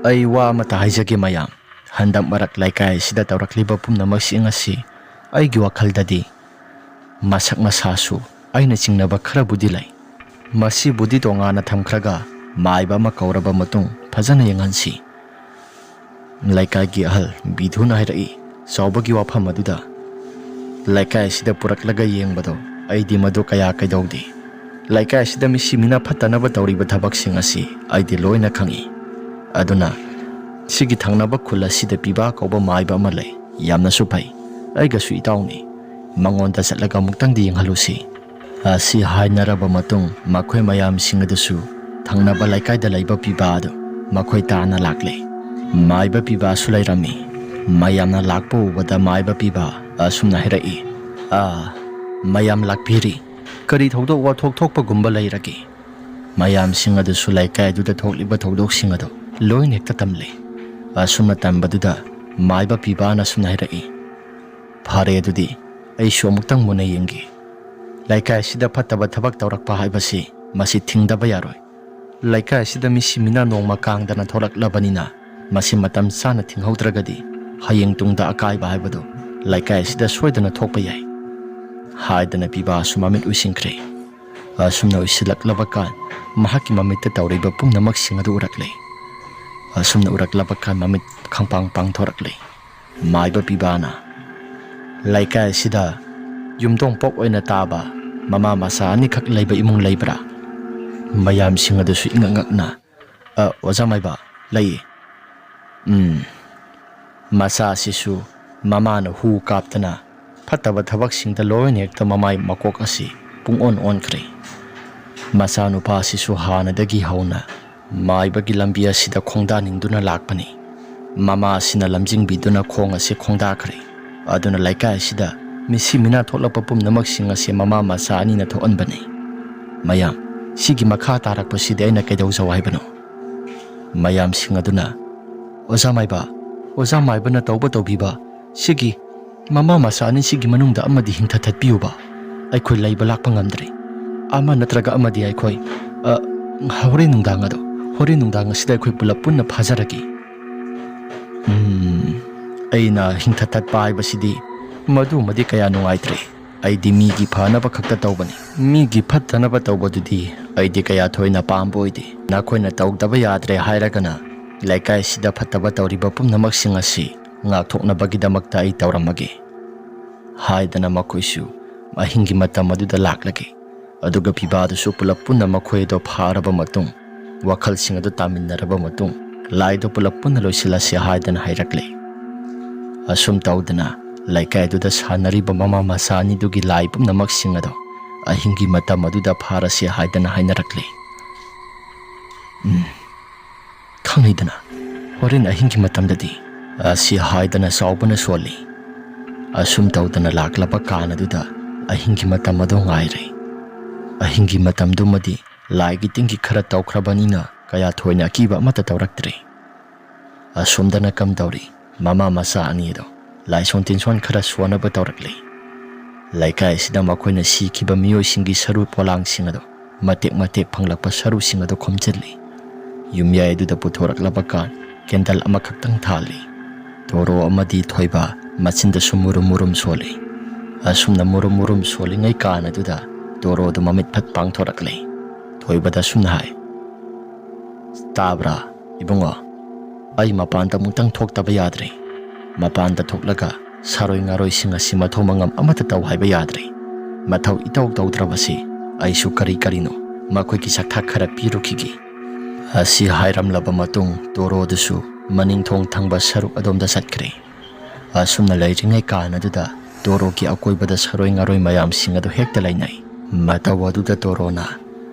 "ꯑꯩ ꯋꯥ ꯑꯃꯇ ꯍꯥꯏꯖꯒꯦ ꯃꯌꯥꯝ. ꯍꯟꯗꯛ ꯃꯔꯛ ꯂꯩꯀꯥꯏ ꯑꯁꯤꯗ ꯇꯧꯔꯛꯂꯤꯕ ꯄꯨꯝꯅꯃꯛꯁꯤꯡ ꯑꯁꯤ ꯑꯩꯒꯤ ꯋꯥꯈꯜꯗꯗꯤ ꯃꯁꯛ ꯃꯁꯥꯁꯨ ꯑꯩꯅ ꯆꯤꯡꯅꯕ ꯈꯔꯕꯨꯗꯤ ꯂꯩ. ꯃꯁꯤꯕꯨꯗꯤ ꯇꯣꯉꯥꯟꯅ ꯊꯝꯈ꯭ꯔꯒ ꯃꯥꯏꯕ ꯑꯃ ꯀꯧꯔꯕ ꯃꯇꯨꯡ ꯐꯖꯅ ꯌꯦꯡꯍꯟꯁꯤ." ꯂꯩꯀꯥꯏꯒꯤ ꯑꯍꯜ ꯕꯤꯙꯨꯅ ꯍꯥꯏꯔꯛꯏ. ꯆꯥꯎꯕꯒꯤ ꯋꯥꯐꯝ ꯑꯗꯨꯗ ꯂꯩꯀꯥꯏ ꯑꯁꯤꯗ ꯄꯨꯔꯛꯂꯒ ꯌꯦꯡꯕꯗꯣ ꯑꯩꯗꯤ ꯃꯗꯨ ꯀꯌꯥ ꯀꯩꯗꯧꯗꯦ. ꯂꯩꯀꯥꯏ ꯑꯁꯤꯗ ꯃꯤꯁꯤ ꯃꯤꯅ ꯐꯠꯇꯅꯕ ꯇꯧꯔꯤꯕ ꯊꯕꯛꯁꯤꯡ ꯑꯁꯤ ꯑꯩꯗꯤ ꯂꯣꯏꯅ ꯈꯪꯏ. ꯑꯗꯨꯅ ꯁꯤꯒꯤ ꯊꯪꯅꯕ ꯈꯨꯜ ꯑꯁꯤꯗ ꯄꯤꯕꯥ ꯀꯧꯕ ꯃꯥꯏꯕ ꯑꯃ ꯂꯩ. ꯌꯥꯝꯅꯁꯨ ꯐꯩ. ꯑꯩꯒꯁꯨ ꯏꯇꯥꯎꯅꯤ. ꯃꯉꯣꯟꯗ ꯆꯠꯂꯒ ꯑꯃꯨꯛꯇꯪꯗꯤ ꯌꯦꯡꯍꯜꯂꯨꯁꯤ. ꯑꯁꯤ ꯍꯥꯏꯅꯔꯕ ꯃꯇꯨꯡ ꯃꯈꯣꯏ ꯃꯌꯥꯝꯁꯤꯡ ꯑꯗꯨꯁꯨ ꯊꯪꯅꯕ ꯂꯩꯀꯥꯏꯗ ꯂꯩꯕ ꯄꯤꯕꯥ ꯑꯗꯨ ꯃꯈꯣꯏ ꯇꯥꯟꯅ ꯂꯥꯛꯂꯦ. ꯃꯥꯏꯕ ꯄꯤꯕꯥꯁꯨ ꯂꯩꯔꯝꯃꯤ. ꯃꯌꯥꯝꯅ ꯂꯥꯛꯄ ꯎꯕꯗ ꯃꯥꯏꯕ ꯄꯤꯕꯥ ꯑꯁꯨꯝꯅ ꯍꯥꯏꯔꯛꯏ. "ꯃꯌꯥꯝ ꯂꯥꯛꯄꯤꯔꯤ. ꯀꯔꯤ ꯊꯧꯗꯣꯛ ꯋꯥꯊꯣꯛ ꯊꯣꯛꯄꯒꯨꯝꯕ ꯂꯩꯔꯒꯦ?" ꯃꯌꯥꯝꯁꯤꯡ ꯑꯗꯨꯁꯨ ꯂꯩꯀꯥꯏꯗꯨꯗ ꯊꯣꯛꯂꯤꯕ ꯊꯧꯗꯣꯛꯁꯤꯡ ꯑꯗꯨ ꯂꯣꯏꯅ ꯍꯦꯛꯇ ꯇꯝꯂꯤ꯫ ꯑꯁꯨꯝꯅ ꯇꯝꯕꯗꯨꯗ ꯃꯥꯏꯕ ꯄꯤꯕꯥꯅ ꯑꯁꯨꯝꯅ ꯍꯥꯏꯔꯛꯏ, ꯐꯔꯦ ꯑꯗꯨꯗꯤ ꯑꯩꯁꯨ ꯑꯃꯨꯛꯇꯪ ꯃꯨꯟꯅ ꯌꯦꯡꯒꯦ꯫ ꯂꯩꯀꯥꯏ ꯑꯁꯤꯗ ꯐꯠꯇꯕ ꯊꯕꯛ ꯇꯧꯔꯛꯄ ꯍꯥꯏꯕꯁꯤ ꯃꯁꯤ ꯊꯤꯡꯗꯕ ꯌꯥꯔꯣꯏ꯫ ꯂꯩꯀꯥꯏ ꯑꯁꯤꯗ ꯃꯤꯁꯤ ꯃꯤꯅ ꯅꯣꯡꯃ ꯀꯥꯡꯗꯅ ꯊꯣꯛꯂꯛꯂꯕꯅꯤꯅ ꯃꯁꯤ ꯃꯇꯝ ꯆꯥꯅ ꯊꯤꯡꯍꯧꯗ꯭ꯔꯒꯗꯤ ꯍꯌꯦꯡ ꯇꯨꯡꯗ ꯑꯀꯥꯏꯕ ꯍꯥꯏꯕꯗꯨ ꯂꯩꯀꯥꯏ ꯑꯁꯤꯗ ꯁꯣꯏꯗꯅ ꯊꯣꯛꯄ ꯌꯥꯏ ꯍꯥꯏꯗꯅ ꯄꯤꯕꯥꯁꯨ ꯃꯃꯤꯠ ꯎꯏꯁꯤꯟꯈ꯭ꯔꯦ꯫ ꯑꯁꯨꯝꯅ ꯎꯏꯁꯤꯜꯂꯛꯂꯕ ꯀꯥꯟ ꯃꯍꯥꯛꯀꯤ ꯃꯃꯤꯠꯇ ꯇꯧꯔꯤꯕ ꯄꯨꯝꯅꯃꯛꯁꯤꯡ ꯑꯗꯨ ꯎꯔꯛꯂꯦ꯫ ꯑꯁꯨꯝꯅ ꯎꯔꯛꯂꯕ ꯀꯥꯟ ꯃꯃꯤꯠ ꯈꯪꯄꯥꯡ ꯄꯥꯡꯊꯣꯔꯛꯂꯦ꯫ ꯃꯥꯏꯕ ꯄꯤꯕꯥꯅ, ꯂꯩꯀꯥꯏ ꯑꯁꯤꯗ ꯌꯨꯝꯊꯣꯡꯄꯣꯛ ꯑꯣꯏꯅ ꯇꯥꯕ ꯃꯃꯥ ꯃꯆꯥ ꯑꯅꯤꯈꯛ ꯂꯩꯕ ꯏꯃꯨꯡ ꯂꯩꯕ꯭ꯔꯥ? ꯃꯌꯥꯝꯁꯤꯡ ꯑꯗꯨꯁꯨ ꯏꯉꯛ ꯉꯛꯅ, ꯑꯣꯖꯥ ꯃꯥꯏꯕ, ꯂꯩꯌꯦ꯫ ꯃꯆꯥꯁꯤꯁꯨ ꯃꯃꯥꯅ ꯍꯨ ꯀꯥꯞꯇꯅ ꯐꯠꯇꯕ ꯊꯕꯛꯁꯤꯡꯗ ꯂꯣꯏꯅ ꯍꯦꯛꯇ ꯃꯃꯥꯏ ꯃꯀꯣꯛ ꯑꯁꯤ ꯄꯨꯡꯑꯣꯟ ꯑꯣꯟꯈ꯭ꯔꯦ꯫ ꯃꯆꯥꯅꯨꯄꯥꯁꯤꯁꯨ ꯍꯥꯟꯅꯗꯒꯤ ꯍꯧꯅ ꯃꯥꯏꯕꯒꯤ ꯂꯝꯕꯤ ꯑꯁꯤꯗ ꯈꯣꯡꯗꯥꯅꯤꯡꯗꯨꯅ ꯂꯥꯛꯄꯅꯤ꯫ ꯃꯃꯥꯁꯤꯅ ꯂꯝꯖꯤꯡꯕꯤꯗꯨꯅ ꯈꯣꯡ ꯑꯁꯤ ꯈꯣꯡꯗꯥꯈ꯭ꯔꯦ꯫ ꯑꯗꯨꯅ ꯂꯩꯀꯥꯏ ꯑꯁꯤꯗ ꯃꯤꯁꯤ ꯃꯤꯅꯥ ꯊꯣꯛꯂꯛꯄ ꯄꯨꯝꯅꯃꯛꯁꯤꯡ ꯑꯁꯤ ꯃꯃꯥ ꯃꯆꯥ ꯑꯅꯤꯅ ꯊꯣꯛꯍꯟꯕꯅꯤ꯫ ꯃꯌꯥꯝ, ꯁꯤꯒꯤ ꯃꯈꯥ ꯇꯥꯔꯛꯄꯁꯤꯗꯤ ꯑꯩꯅ ꯀꯩꯗꯧꯖꯧ ꯍꯥꯏꯕꯅꯣ? ꯃꯌꯥꯝꯁꯤꯡ ꯑꯗꯨꯅ, ꯑꯣꯖꯥ ꯃꯥꯏꯕ, ꯑꯣꯖꯥ ꯃꯥꯏꯕꯅ ꯇꯧꯕ ꯇꯧꯕꯤꯕ ꯁꯤꯒꯤ ꯃꯃꯥ ꯃꯆꯥ ꯑꯅꯤꯁꯤꯒꯤ ꯃꯅꯨꯡꯗ ꯑꯃꯗꯤ ꯍꯤꯡꯊꯊꯠꯄꯤꯌꯨꯕ꯫ ꯑꯩꯈꯣꯏ ꯂꯩꯕ ꯂꯥꯛꯄ ꯉꯝꯗ꯭ꯔꯦ꯫ ꯑꯃ ꯅꯠꯇ꯭ꯔꯒ ꯑꯃꯗꯤ ꯑꯩꯈꯣꯏ ꯍꯣꯔꯦꯟ ꯅꯨꯡꯗꯥꯡ ꯑꯁꯤꯗ ꯑꯩꯈꯣꯏ ꯄꯨꯂꯞ ꯄꯨꯟꯅ ꯐꯥꯖꯔꯒꯦ꯫ ꯑꯩꯅ ꯍꯤꯡꯊꯊꯠꯄ ꯍꯥꯏꯕꯁꯤꯗꯤ ꯃꯗꯨꯃꯗꯤ ꯀꯌꯥ ꯅꯨꯡꯉꯥꯏꯇ꯭ꯔꯦ꯫ ꯑꯩꯗꯤ ꯃꯤꯒꯤ ꯐꯅꯕ ꯈꯛꯇ ꯇꯧꯕꯅꯤ꯫ ꯃꯤꯒꯤ ꯐꯠꯇꯅꯕ ꯇꯧꯕꯗꯨꯗꯤ ꯑꯩꯗꯤ ꯀꯌꯥ ꯊꯣꯏꯅ ꯄꯥꯝꯕ ꯑꯣꯏꯗꯦ꯫ ꯅꯈꯣꯏꯅ ꯇꯧꯗꯕ ꯌꯥꯗ꯭ꯔꯦ ꯍꯥꯏꯔꯒꯅ ꯂꯩꯀꯥꯏꯁꯤꯗ ꯐꯠꯇꯕ ꯇꯧꯔꯤꯕ ꯄꯨꯝꯅꯃꯛꯁꯤꯡ ꯑꯁꯤ ꯉꯥꯛꯊꯣꯛꯅꯕꯒꯤꯗꯃꯛꯇ ꯑꯩ ꯇꯧꯔꯝꯃꯒꯦ ꯍꯥꯏꯗꯅ ꯃꯈꯣꯏꯁꯨ ꯑꯍꯤꯡꯒꯤ ꯃꯇꯝ ꯑꯗꯨꯗ ꯂꯥꯛꯂꯒꯦ꯫ ꯑꯗꯨꯒ ꯄꯤꯕꯥꯗꯨꯁꯨ ꯄꯨꯂꯞ ꯄꯨꯟꯅ ꯃꯈꯣꯏ ꯑꯗꯨ ꯐꯥꯔꯕ ꯃꯇꯨꯡ, ꯋꯥꯈꯜꯁꯤꯡ ꯑꯗꯨ ꯇꯥꯃꯤꯟꯅꯔꯕ ꯃꯇꯨꯡ ꯂꯥꯏꯗꯨ ꯄꯨꯂꯞ ꯄꯨꯟꯅ ꯂꯣꯏꯁꯤꯜꯂꯁꯤ ꯍꯥꯏꯗꯅ ꯍꯥꯏꯔꯛꯂꯦ꯫ ꯑꯁꯨꯝ ꯇꯧꯗꯅ ꯂꯩꯀꯥꯏꯗꯨꯗ ꯁꯥꯟꯅꯔꯤꯕ ꯃꯃꯥ ꯃꯆꯥ ꯑꯅꯤꯗꯨꯒꯤ ꯂꯥꯏ ꯄꯨꯝꯅꯃꯛꯁꯤꯡ ꯑꯗꯨ ꯑꯍꯤꯡꯒꯤ ꯃꯇꯝ ꯑꯗꯨꯗ ꯐꯥꯔꯁꯤ ꯍꯥꯏꯗꯅ ꯍꯥꯏꯅꯔꯛꯂꯦ꯫ ꯈꯪꯂꯤꯗꯅ ꯍꯣꯔꯦꯟ ꯑꯍꯤꯡꯒꯤ ꯃꯇꯝꯗꯗꯤ ꯑꯁꯤ ꯍꯥꯏꯗꯅ ꯆꯥꯎꯕꯅ ꯁꯣꯜꯂꯤ꯫ ꯑꯁꯨꯝ ꯇꯧꯗꯅ ꯂꯥꯛꯂꯕ ꯀꯥꯟ ꯑꯗꯨꯗ ꯑꯍꯤꯡꯒꯤ ꯃꯇꯝ ꯑꯗꯨ ꯉꯥꯏꯔꯦ꯫ ꯑꯍꯤꯡꯒꯤ ꯃꯇꯝꯗꯨꯃꯗꯤ ꯂꯥꯏꯒꯤ ꯇꯤꯟꯒꯤ ꯈꯔ ꯇꯧꯈ꯭ꯔꯕꯅꯤꯅ ꯀꯌꯥ ꯊꯣꯏꯅ ꯑꯀꯤꯕ ꯑꯃꯠꯇ ꯇꯧꯔꯛꯇ꯭ꯔꯦ꯫ ꯑꯁꯣꯝꯗꯅ ꯀꯝꯗꯧꯔꯤ, ꯃꯃꯥ ꯃꯆꯥ ꯑꯅꯤ ꯑꯗꯣ ꯂꯥꯏꯁꯣꯟ ꯇꯤꯟꯁꯣꯟ ꯈꯔ ꯁꯣꯟꯅꯕ ꯇꯧꯔꯛꯂꯤ꯫ ꯂꯩꯀꯥꯏ ꯑꯁꯤꯗ ꯃꯈꯣꯏꯅ ꯁꯤꯈꯤꯕ ꯃꯤꯑꯣꯏꯁꯤꯡꯒꯤ ꯁꯔꯨ ꯄꯣꯂꯥꯡꯁꯤꯡ ꯑꯗꯣ ꯃꯇꯦꯛ ꯃꯇꯦꯛ ꯐꯪꯂꯛꯄ ꯁꯔꯨꯁꯤꯡ ꯑꯗꯨ ꯈꯣꯝꯖꯤꯜꯂꯤ꯫ ꯌꯨꯝꯌꯥꯏ ꯑꯗꯨꯗ ꯄꯨꯊꯣꯔꯛꯂꯕ ꯀꯥꯟ ꯀꯦꯟꯗꯜ ꯑꯃꯈꯛꯇꯪ ꯊꯥꯜꯂꯤ꯫ ꯇꯣꯔꯣ ꯑꯃꯗꯤ ꯊꯣꯏꯕ ꯃꯆꯤꯟꯗꯁꯨ ꯃꯨꯔꯨꯝ ꯃꯨꯔꯨꯝ ꯁꯣꯜꯂꯤ꯫ ꯑꯁꯨꯝꯅ ꯃꯨꯔꯨꯝ ꯃꯨꯔꯨꯝ ꯁꯣꯜꯂꯤꯉꯩ ꯀꯥꯟ ꯑꯗꯨꯗ ꯇꯣꯔꯣꯗꯨ ꯃꯃꯤꯠ ꯐꯠ ꯄꯥꯡꯊꯣꯔꯛꯂꯦ꯫ ꯊꯣꯏꯕꯗ ꯑꯁꯨꯝꯅ ꯍꯥꯏ, ꯇꯥꯕ꯭ꯔꯥ ꯏꯕꯨꯡꯉꯣ? ꯑꯩ ꯃꯄꯥꯟꯗ ꯑꯃꯨꯛꯇꯪ ꯊꯣꯛꯇꯕ ꯌꯥꯗ꯭ꯔꯦ꯫ ꯃꯄꯥꯟꯗ ꯊꯣꯛꯂꯒ ꯁꯥꯔꯣꯏ ꯉꯥꯔꯣꯏꯁꯤꯡ ꯑꯁꯤ ꯃꯊꯧ ꯃꯉꯝ ꯑꯃꯠꯇ ꯇꯧ ꯍꯥꯏꯕ ꯌꯥꯗ꯭ꯔꯦ꯫ ꯃꯊꯧ ꯏꯇꯧ ꯇꯧꯗ꯭ꯔꯕꯁꯤ ꯑꯩꯁꯨ ꯀꯔꯤꯅꯣ ꯃꯈꯣꯏꯒꯤ ꯁꯛꯊꯥꯛ ꯈꯔ ꯄꯤꯔꯨꯈꯤꯒꯦ꯫ ꯑꯁꯤ ꯍꯥꯏꯔꯝꯂꯕ ꯃꯇꯨꯡ ꯇꯣꯔꯣꯗꯨꯁꯨ ꯃꯅꯤꯡꯊꯣꯡ ꯊꯪꯕ ꯁꯔꯨꯛ ꯑꯗꯣꯝꯗ ꯆꯠꯈ꯭ꯔꯦ꯫ ꯑꯁꯨꯝꯅ ꯂꯩꯔꯤꯉꯩ ꯀꯥꯟ ꯑꯗꯨꯗ ꯇꯣꯔꯣꯒꯤ ꯑꯀꯣꯏꯕꯗ ꯁꯥꯔꯣꯏ ꯉꯥꯔꯣꯏ ꯃꯌꯥꯝꯁꯤꯡ ꯑꯗꯨ ꯍꯦꯛꯇ ꯂꯩꯅꯩ꯫ ꯃꯇꯧ ꯑꯗꯨꯗ ꯇꯣꯔꯣꯅ,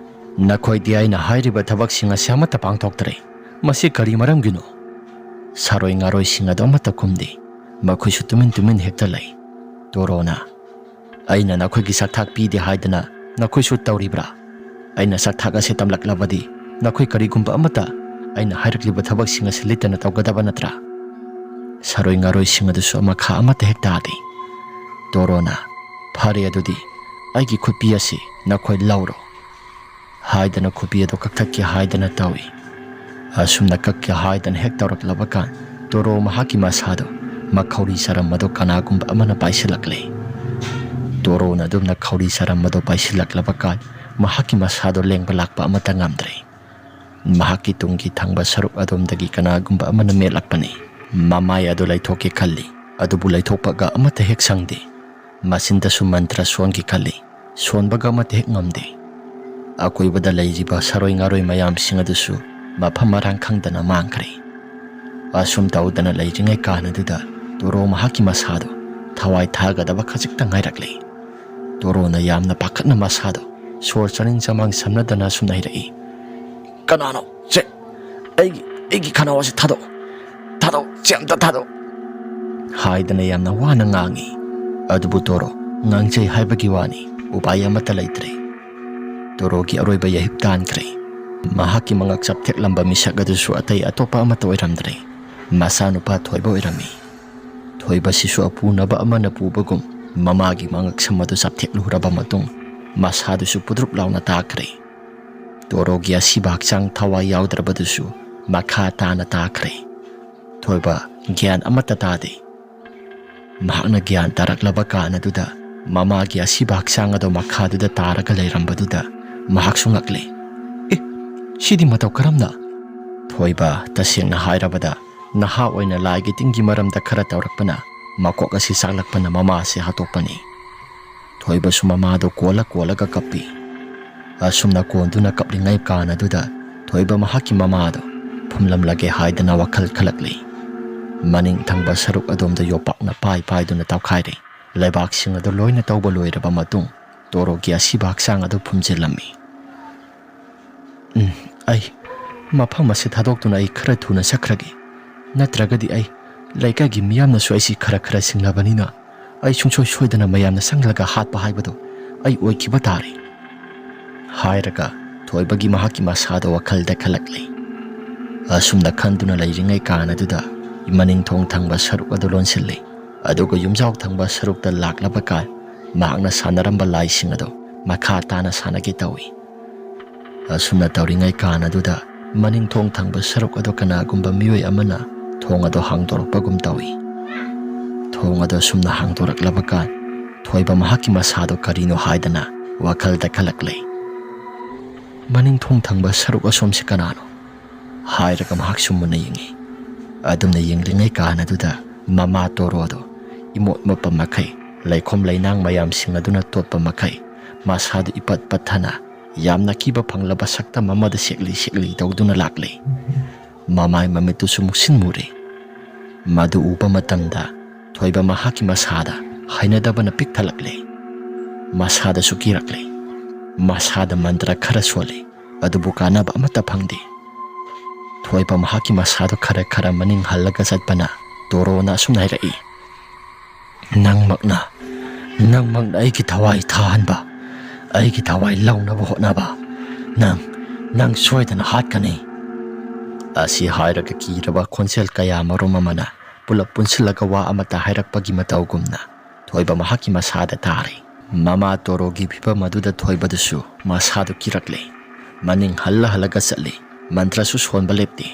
ꯅꯈꯣꯏꯗꯤ ꯑꯩꯅ ꯍꯥꯏꯔꯤꯕ ꯊꯕꯛꯁꯤꯡ ꯑꯁꯤ ꯑꯃꯠꯇ ꯄꯥꯡꯊꯣꯛꯇ꯭ꯔꯦ꯫ ꯃꯁꯤ ꯀꯔꯤ ꯃꯔꯝꯒꯤꯅꯣ? ꯁꯥꯔꯣꯏ ꯉꯥꯔꯣꯏꯁꯤꯡ ꯑꯗꯨ ꯑꯃꯠꯇ ꯈꯨꯝꯗꯦ꯫ ꯃꯈꯣꯏꯁꯨ ꯇꯨꯃꯤꯟ ꯍꯦꯛꯇ ꯂꯩ꯫ ꯇꯣꯔꯣꯅ, ꯑꯩꯅ ꯅꯈꯣꯏꯒꯤ ꯁꯛꯊꯥꯛ ꯄꯤꯗꯦ ꯍꯥꯏꯗꯅ ꯅꯈꯣꯏꯁꯨ ꯇꯧꯔꯤꯕ꯭ꯔꯥ? ꯑꯩꯅ ꯁꯛꯊꯥꯛ ꯑꯁꯤ ꯇꯝꯂꯛꯂꯕꯗꯤ ꯅꯈꯣꯏ ꯀꯔꯤꯒꯨꯝꯕ ꯑꯃꯠꯇ ꯑꯩꯅ ꯍꯥꯏꯔꯛꯂꯤꯕ ꯊꯕꯛꯁꯤꯡ ꯑꯁꯤ ꯂꯤꯠꯇꯅ ꯇꯧꯒꯗꯕ ꯅꯠꯇ꯭ꯔꯥ? ꯁꯥꯔꯣꯏ ꯉꯥꯔꯣꯏꯁꯤꯡ ꯑꯗꯨꯁꯨ ꯑꯃꯈꯥ ꯑꯃꯠꯇ ꯍꯦꯛ ꯇꯥꯗꯦ꯫ ꯇꯣꯔꯣꯅ, ꯐꯔꯦ ꯑꯗꯨꯗꯤ ꯑꯩꯒꯤ ꯈꯨꯠꯄꯤ ꯑꯁꯤ ꯅꯈꯣꯏ ꯂꯧꯔꯣ ꯍꯥꯏꯗꯅ ꯈꯨꯠꯄꯤ ꯑꯗꯨ ꯀꯛꯊꯠꯀꯦ ꯍꯥꯏꯗꯅ ꯇꯧꯏ꯫ ꯑꯁꯨꯝꯅ ꯀꯛꯀꯦ ꯍꯥꯏꯗꯅ ꯍꯦꯛ ꯇꯧꯔꯛꯂꯕ ꯀꯥꯟ ꯇꯣꯔꯣ ꯃꯍꯥꯛꯀꯤ ꯃꯁꯥꯗꯣ ꯃꯈꯧꯔꯤ ꯁꯔꯝ ꯑꯗꯨ ꯀꯅꯥꯒꯨꯝꯕ ꯑꯃꯅ ꯄꯥꯏꯁꯤꯜꯂꯛꯂꯦ꯫ ꯇꯣꯔꯣꯅ ꯑꯗꯨꯝꯅ ꯈꯧꯔꯤ ꯁꯔꯝ ꯑꯗꯨ ꯄꯥꯏꯁꯤꯜꯂꯛꯂꯕ ꯀꯥꯟ ꯃꯍꯥꯛꯀꯤ ꯃꯁꯥꯗꯣ ꯂꯦꯡꯕ ꯂꯥꯛꯄ ꯑꯃꯠꯇ ꯉꯝꯗ꯭ꯔꯦ꯫ ꯃꯍꯥꯛꯀꯤ ꯇꯨꯡꯒꯤ ꯊꯪꯕ ꯁꯔꯨꯛ ꯑꯗꯣꯝꯗꯒꯤ ꯀꯅꯥꯒꯨꯝꯕ ꯑꯃꯅ ꯃꯦꯠꯂꯛꯄꯅꯤ꯫ ꯃꯃꯥꯏ ꯑꯗꯨ ꯂꯩꯊꯣꯛꯀꯦ ꯈꯜꯂꯤ, ꯑꯗꯨꯕꯨ ꯂꯩꯊꯣꯛꯄꯒ ꯑꯃꯠꯇ ꯍꯦꯛ ꯁꯪꯗꯦ꯫ ꯃꯆꯤꯟꯗꯁꯨ ꯃꯟꯇ꯭ꯔ ꯁꯣꯟꯒꯦ ꯈꯜꯂꯤ, ꯁꯣꯟꯕꯒ ꯑꯃꯠꯇ ꯍꯦꯛ ꯉꯝꯗꯦ꯫ ꯑꯀꯣꯏꯕꯗ ꯂꯩꯔꯤꯕ ꯁꯥꯔꯣꯏ ꯉꯥꯔꯣꯏ ꯃꯌꯥꯝꯁꯤꯡ ꯑꯗꯨꯁꯨ ꯃꯐꯝ ꯃꯔꯥꯡ ꯈꯪꯗꯅ ꯃꯥꯡꯈ꯭ꯔꯦ꯫ ꯑꯁꯨꯝ ꯇꯧꯗꯅ ꯂꯩꯔꯤꯉꯩ ꯀꯥꯟ ꯑꯗꯨꯗ ꯇꯣꯔꯣ ꯃꯍꯥꯛꯀꯤ ꯃꯁꯥꯗꯣ ꯊꯋꯥꯏ ꯊꯥꯒꯗꯕ ꯈꯖꯤꯛꯇ ꯉꯥꯏꯔꯛꯂꯦ꯫ ꯇꯣꯔꯣꯅ ꯌꯥꯝꯅ ꯄꯥꯈꯠꯅ ꯃꯁꯥꯗꯣ ꯁꯣꯔ ꯆꯥꯅꯤꯡ ꯆꯃꯥꯡ ꯁꯝꯅꯗꯅ ꯑꯁꯨꯝꯅ ꯍꯥꯏꯔꯛꯏ, ꯀꯅꯥꯅꯣ? ꯆꯦ, ꯑꯩꯒꯤ ꯈꯅꯥꯎ ꯑꯁꯤ ꯊꯥꯗꯣꯛ, ꯆꯦ ꯑꯝꯇ ꯊꯥꯗꯣꯛ ꯍꯥꯏꯗꯅ ꯌꯥꯝꯅ ꯋꯥꯅ ꯉꯥꯡꯉꯤ꯫ ꯑꯗꯨꯕꯨ ꯇꯣꯔꯣ ꯉꯥꯡꯖꯩ ꯍꯥꯏꯕꯒꯤ ꯋꯥꯅꯤ, ꯎꯄꯥꯏ ꯑꯃꯠꯇ ꯂꯩꯇ꯭ꯔꯦ꯫ ꯇꯣꯔꯣꯒꯤ ꯑꯔꯣꯏꯕ ꯌꯥꯍꯤꯞ ꯇꯥꯟꯈ꯭ꯔꯦ꯫ Mahaki mangak sapteklamba misak adusu atay atopa amata oiramdre. Masanupa Thoiba oirami. Thoiba sisu apunaba amana pubagum mamagi mangak samadu saptekluraba matung masadusu pudrup launa takre. Torogi asiba hakchang thawai yaudrabadusu makha tana takre. Thoiba gyan amata tade. Mahakna gyan taraklaba kana duda mamagi asiba hakchang ado makha duda taraga layrambaduda mahak sungakle. Sidi matau karamna. Thoiba tasing na hairabada naha oina laigi tinggi maramda khara taurakpana makok asi saklakpana mama se hatokpani. Thoiba su mama do kola ga kapi. Asumna konduna kaplingai kana duda Thoiba mahaki mama do phumlam lage haidana wakhal khalakli. Maning thangba saruk adomda yopak na pai duna tawkhaire. Laibak sing ado loina tawba loiraba matung torogi asiba haksang ado phumjilami. Ay mafam ase thadokduna ai khara thuna sakragi. Natragadi ay laikagi miyamna su aisi khara singlabanina ay sungsoi soidana mayamna sanglaga hatpa haibado ay oikiba tare. Hairaga Thoibagi mahaki masado wakhalda khalakle. Asumna khanduna lairingai kana duda maning thong thangba saruk ado lonsilli. Aduga yumjaw thangba sarukta laklaba kan mahakna sanaramba laising ado makha tana sanagi tawi. Asumna tawringai kana duda maning thong thangba saruk ado kanagumba miyoi amana thong ado hangdorakpagum tawi. Thong ado sumna hangdoraklaba kan Thoiba mahaki masado karino haidana wakhalda khalakle. Maning thong thangba saruk asomsi kanano hairaga mahak sumuna yingi. Adumna yinglingai kana duda mama torodo imot mapa makai laikom lainang mayam singaduna totpa makai masado ipat pathana yamna kiba panglaba sakta mamada sekli tawduna lakle. Mamay mamitu sumuksin muri. Madu upa matamda Thoiba mahaki masada hainadaba na pikthalakle. Masada sukirakle. Masada mantra khara swale adubu kanaba amata phangde. Thoiba mahaki masado khara maning halaga satpana toro na sumnairai. Nang magna aigi thawai thahanba aigi thawai launaba hotnaba nang soidana hatkani. Asi hairaga kiraba khonsel kaya marom amana pulap punsilaga wa amata hairakpagi matawgumna Thoiba mahaki masada tare. Mama torogi phiba maduda Thoiba dusu masado kirakle. Maning halaga satli mantra su sonba lepti.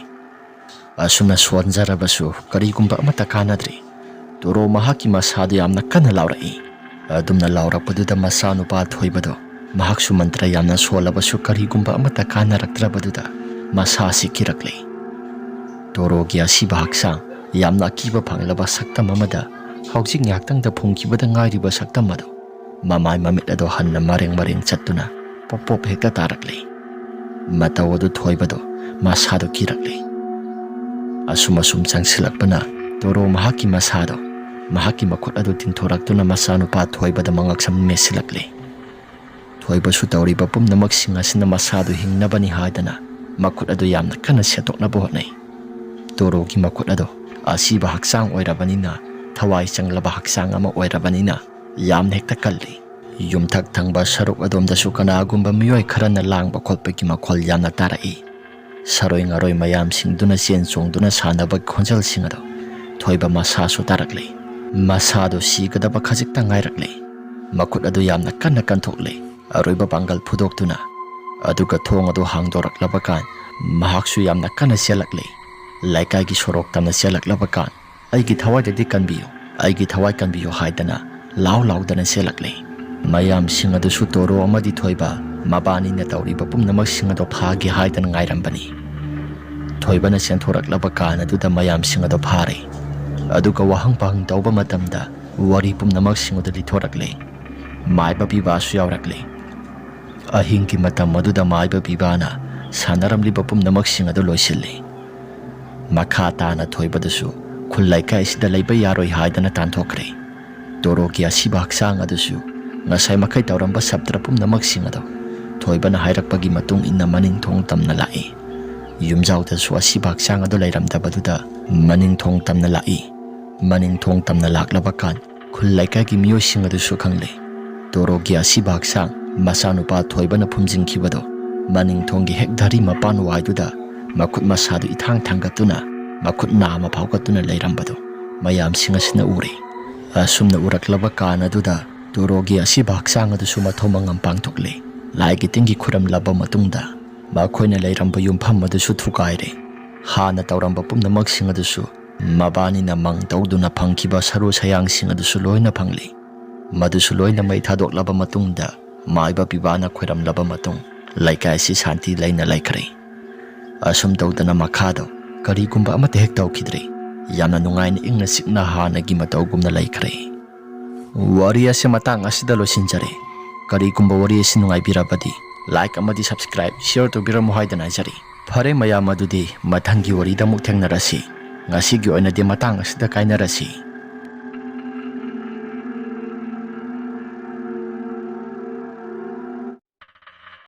Asumna sonjarabasu karigumba amata kanadri. Toro mahaki masado yamna kana laurai. Adumna laurakpaduda masanupa Thoiba do mahaksu mantra yamna solabasu karigumba amata kanaraktarabaduda masasi kirakle. Torogi asiba haksang yamna akiba panglaba saktam amada haujik ngaktangda phungkibada ngairiba saktam ado mamai mamit ado hanna mareng chattuna pop hekta tarakle. Mataw ado Thoiba do masado kirakle. Asum changsilakpana toro mahaki masado mahaki makot ado tinthoraktuna masanupa Thoiba da mangaksam mesilakle. Thoiba su tawriba pumnamak singasina masado hingnabani haidana makot ado yamna kana setoknaba hotnai. Torogi makot ado asiba haksang oirabanina thawai changlaba haksang ama oirabanina yamna hekta kalli. Yumthak thangba saruk adomdasu kanagumba miyoi kharana langba kholpagi makhol yamna tarai. Saroi ngaroi mayam singduna chen chongduna sanaba khonjal singado Thoiba masasu tarakle. Masado sigadaba khajikta ngairakle. Makut ado yamna kanna kanthokle. Aroiba bangal phudoktuna aduga thong ado hangdoraklaba kan mahaksu yamna kanna selakle. Laikai gi sorok tamna selaklaba kan aigi thawai dadi kanbiyo aigi thawai kanbiyo haidana laudana selakle. Mayam singado su toro amadi Thoiba mabani na tawriba pumnamak singado phagi haidana ngairambani. Thoiba na senthoraklaba kan aduda mayam singado phare. Aduga wahang pahang tawba matamda wari pumnamak singado lithorakle. Maiba biba su yawrakle. Ahingki matam aduda maiba bibana sanaramliba pumnamak singado loisilli. Makha tana Thoiba dasu khulaikai sida leiba yaroi haidana tanthokre. Torogi asiba haksang adusu ngasai makai tawramba sabtra pumnamak singado Thoiba na hairakpagi matung inna maning thong tamna lai. Yumjaw dasu asiba haksang ado lairamdabaduda maning thong tamna lai. Maning thong tamna laklaba kan khulaikai gi miyoi singado su khangle. Torogi asiba haksang masanupa Thoiba na phumjingkhibado Maningthonggi hek dhari mapan waiduda makut masadu ithang thangatuna makut nama phaugatuna leirambadu mayam singasina uri. Asumna uraklaba kana duda turogi asiba haksang adusu mathomangam pangthokle. Laigi tingi khuram laba matungda makhoina leiramba yumpham adusu thukaire. Hana tauramba pumnamak sing adusu mabani na mang tawduna phangkiba saru sayang sing adusu loina phangli. Madusu loina mai thadoklaba matungda maiba pibana khoiram laba matung laikai si shanti laina laikhre. Asum tawdana makhado karigumba amate hek tawkhidre. Yamna nungaina ingna sikna hanagi matawgumna laikhre. Wari ase matang asida losinjare. Karigumba wari ase nungaibirabadi like amadi subscribe share tawbiramu haidana jari. Phare mayam adudi mathangi wari da muk thengnarasi. Ngasigi oinadi matang asida kainarasi.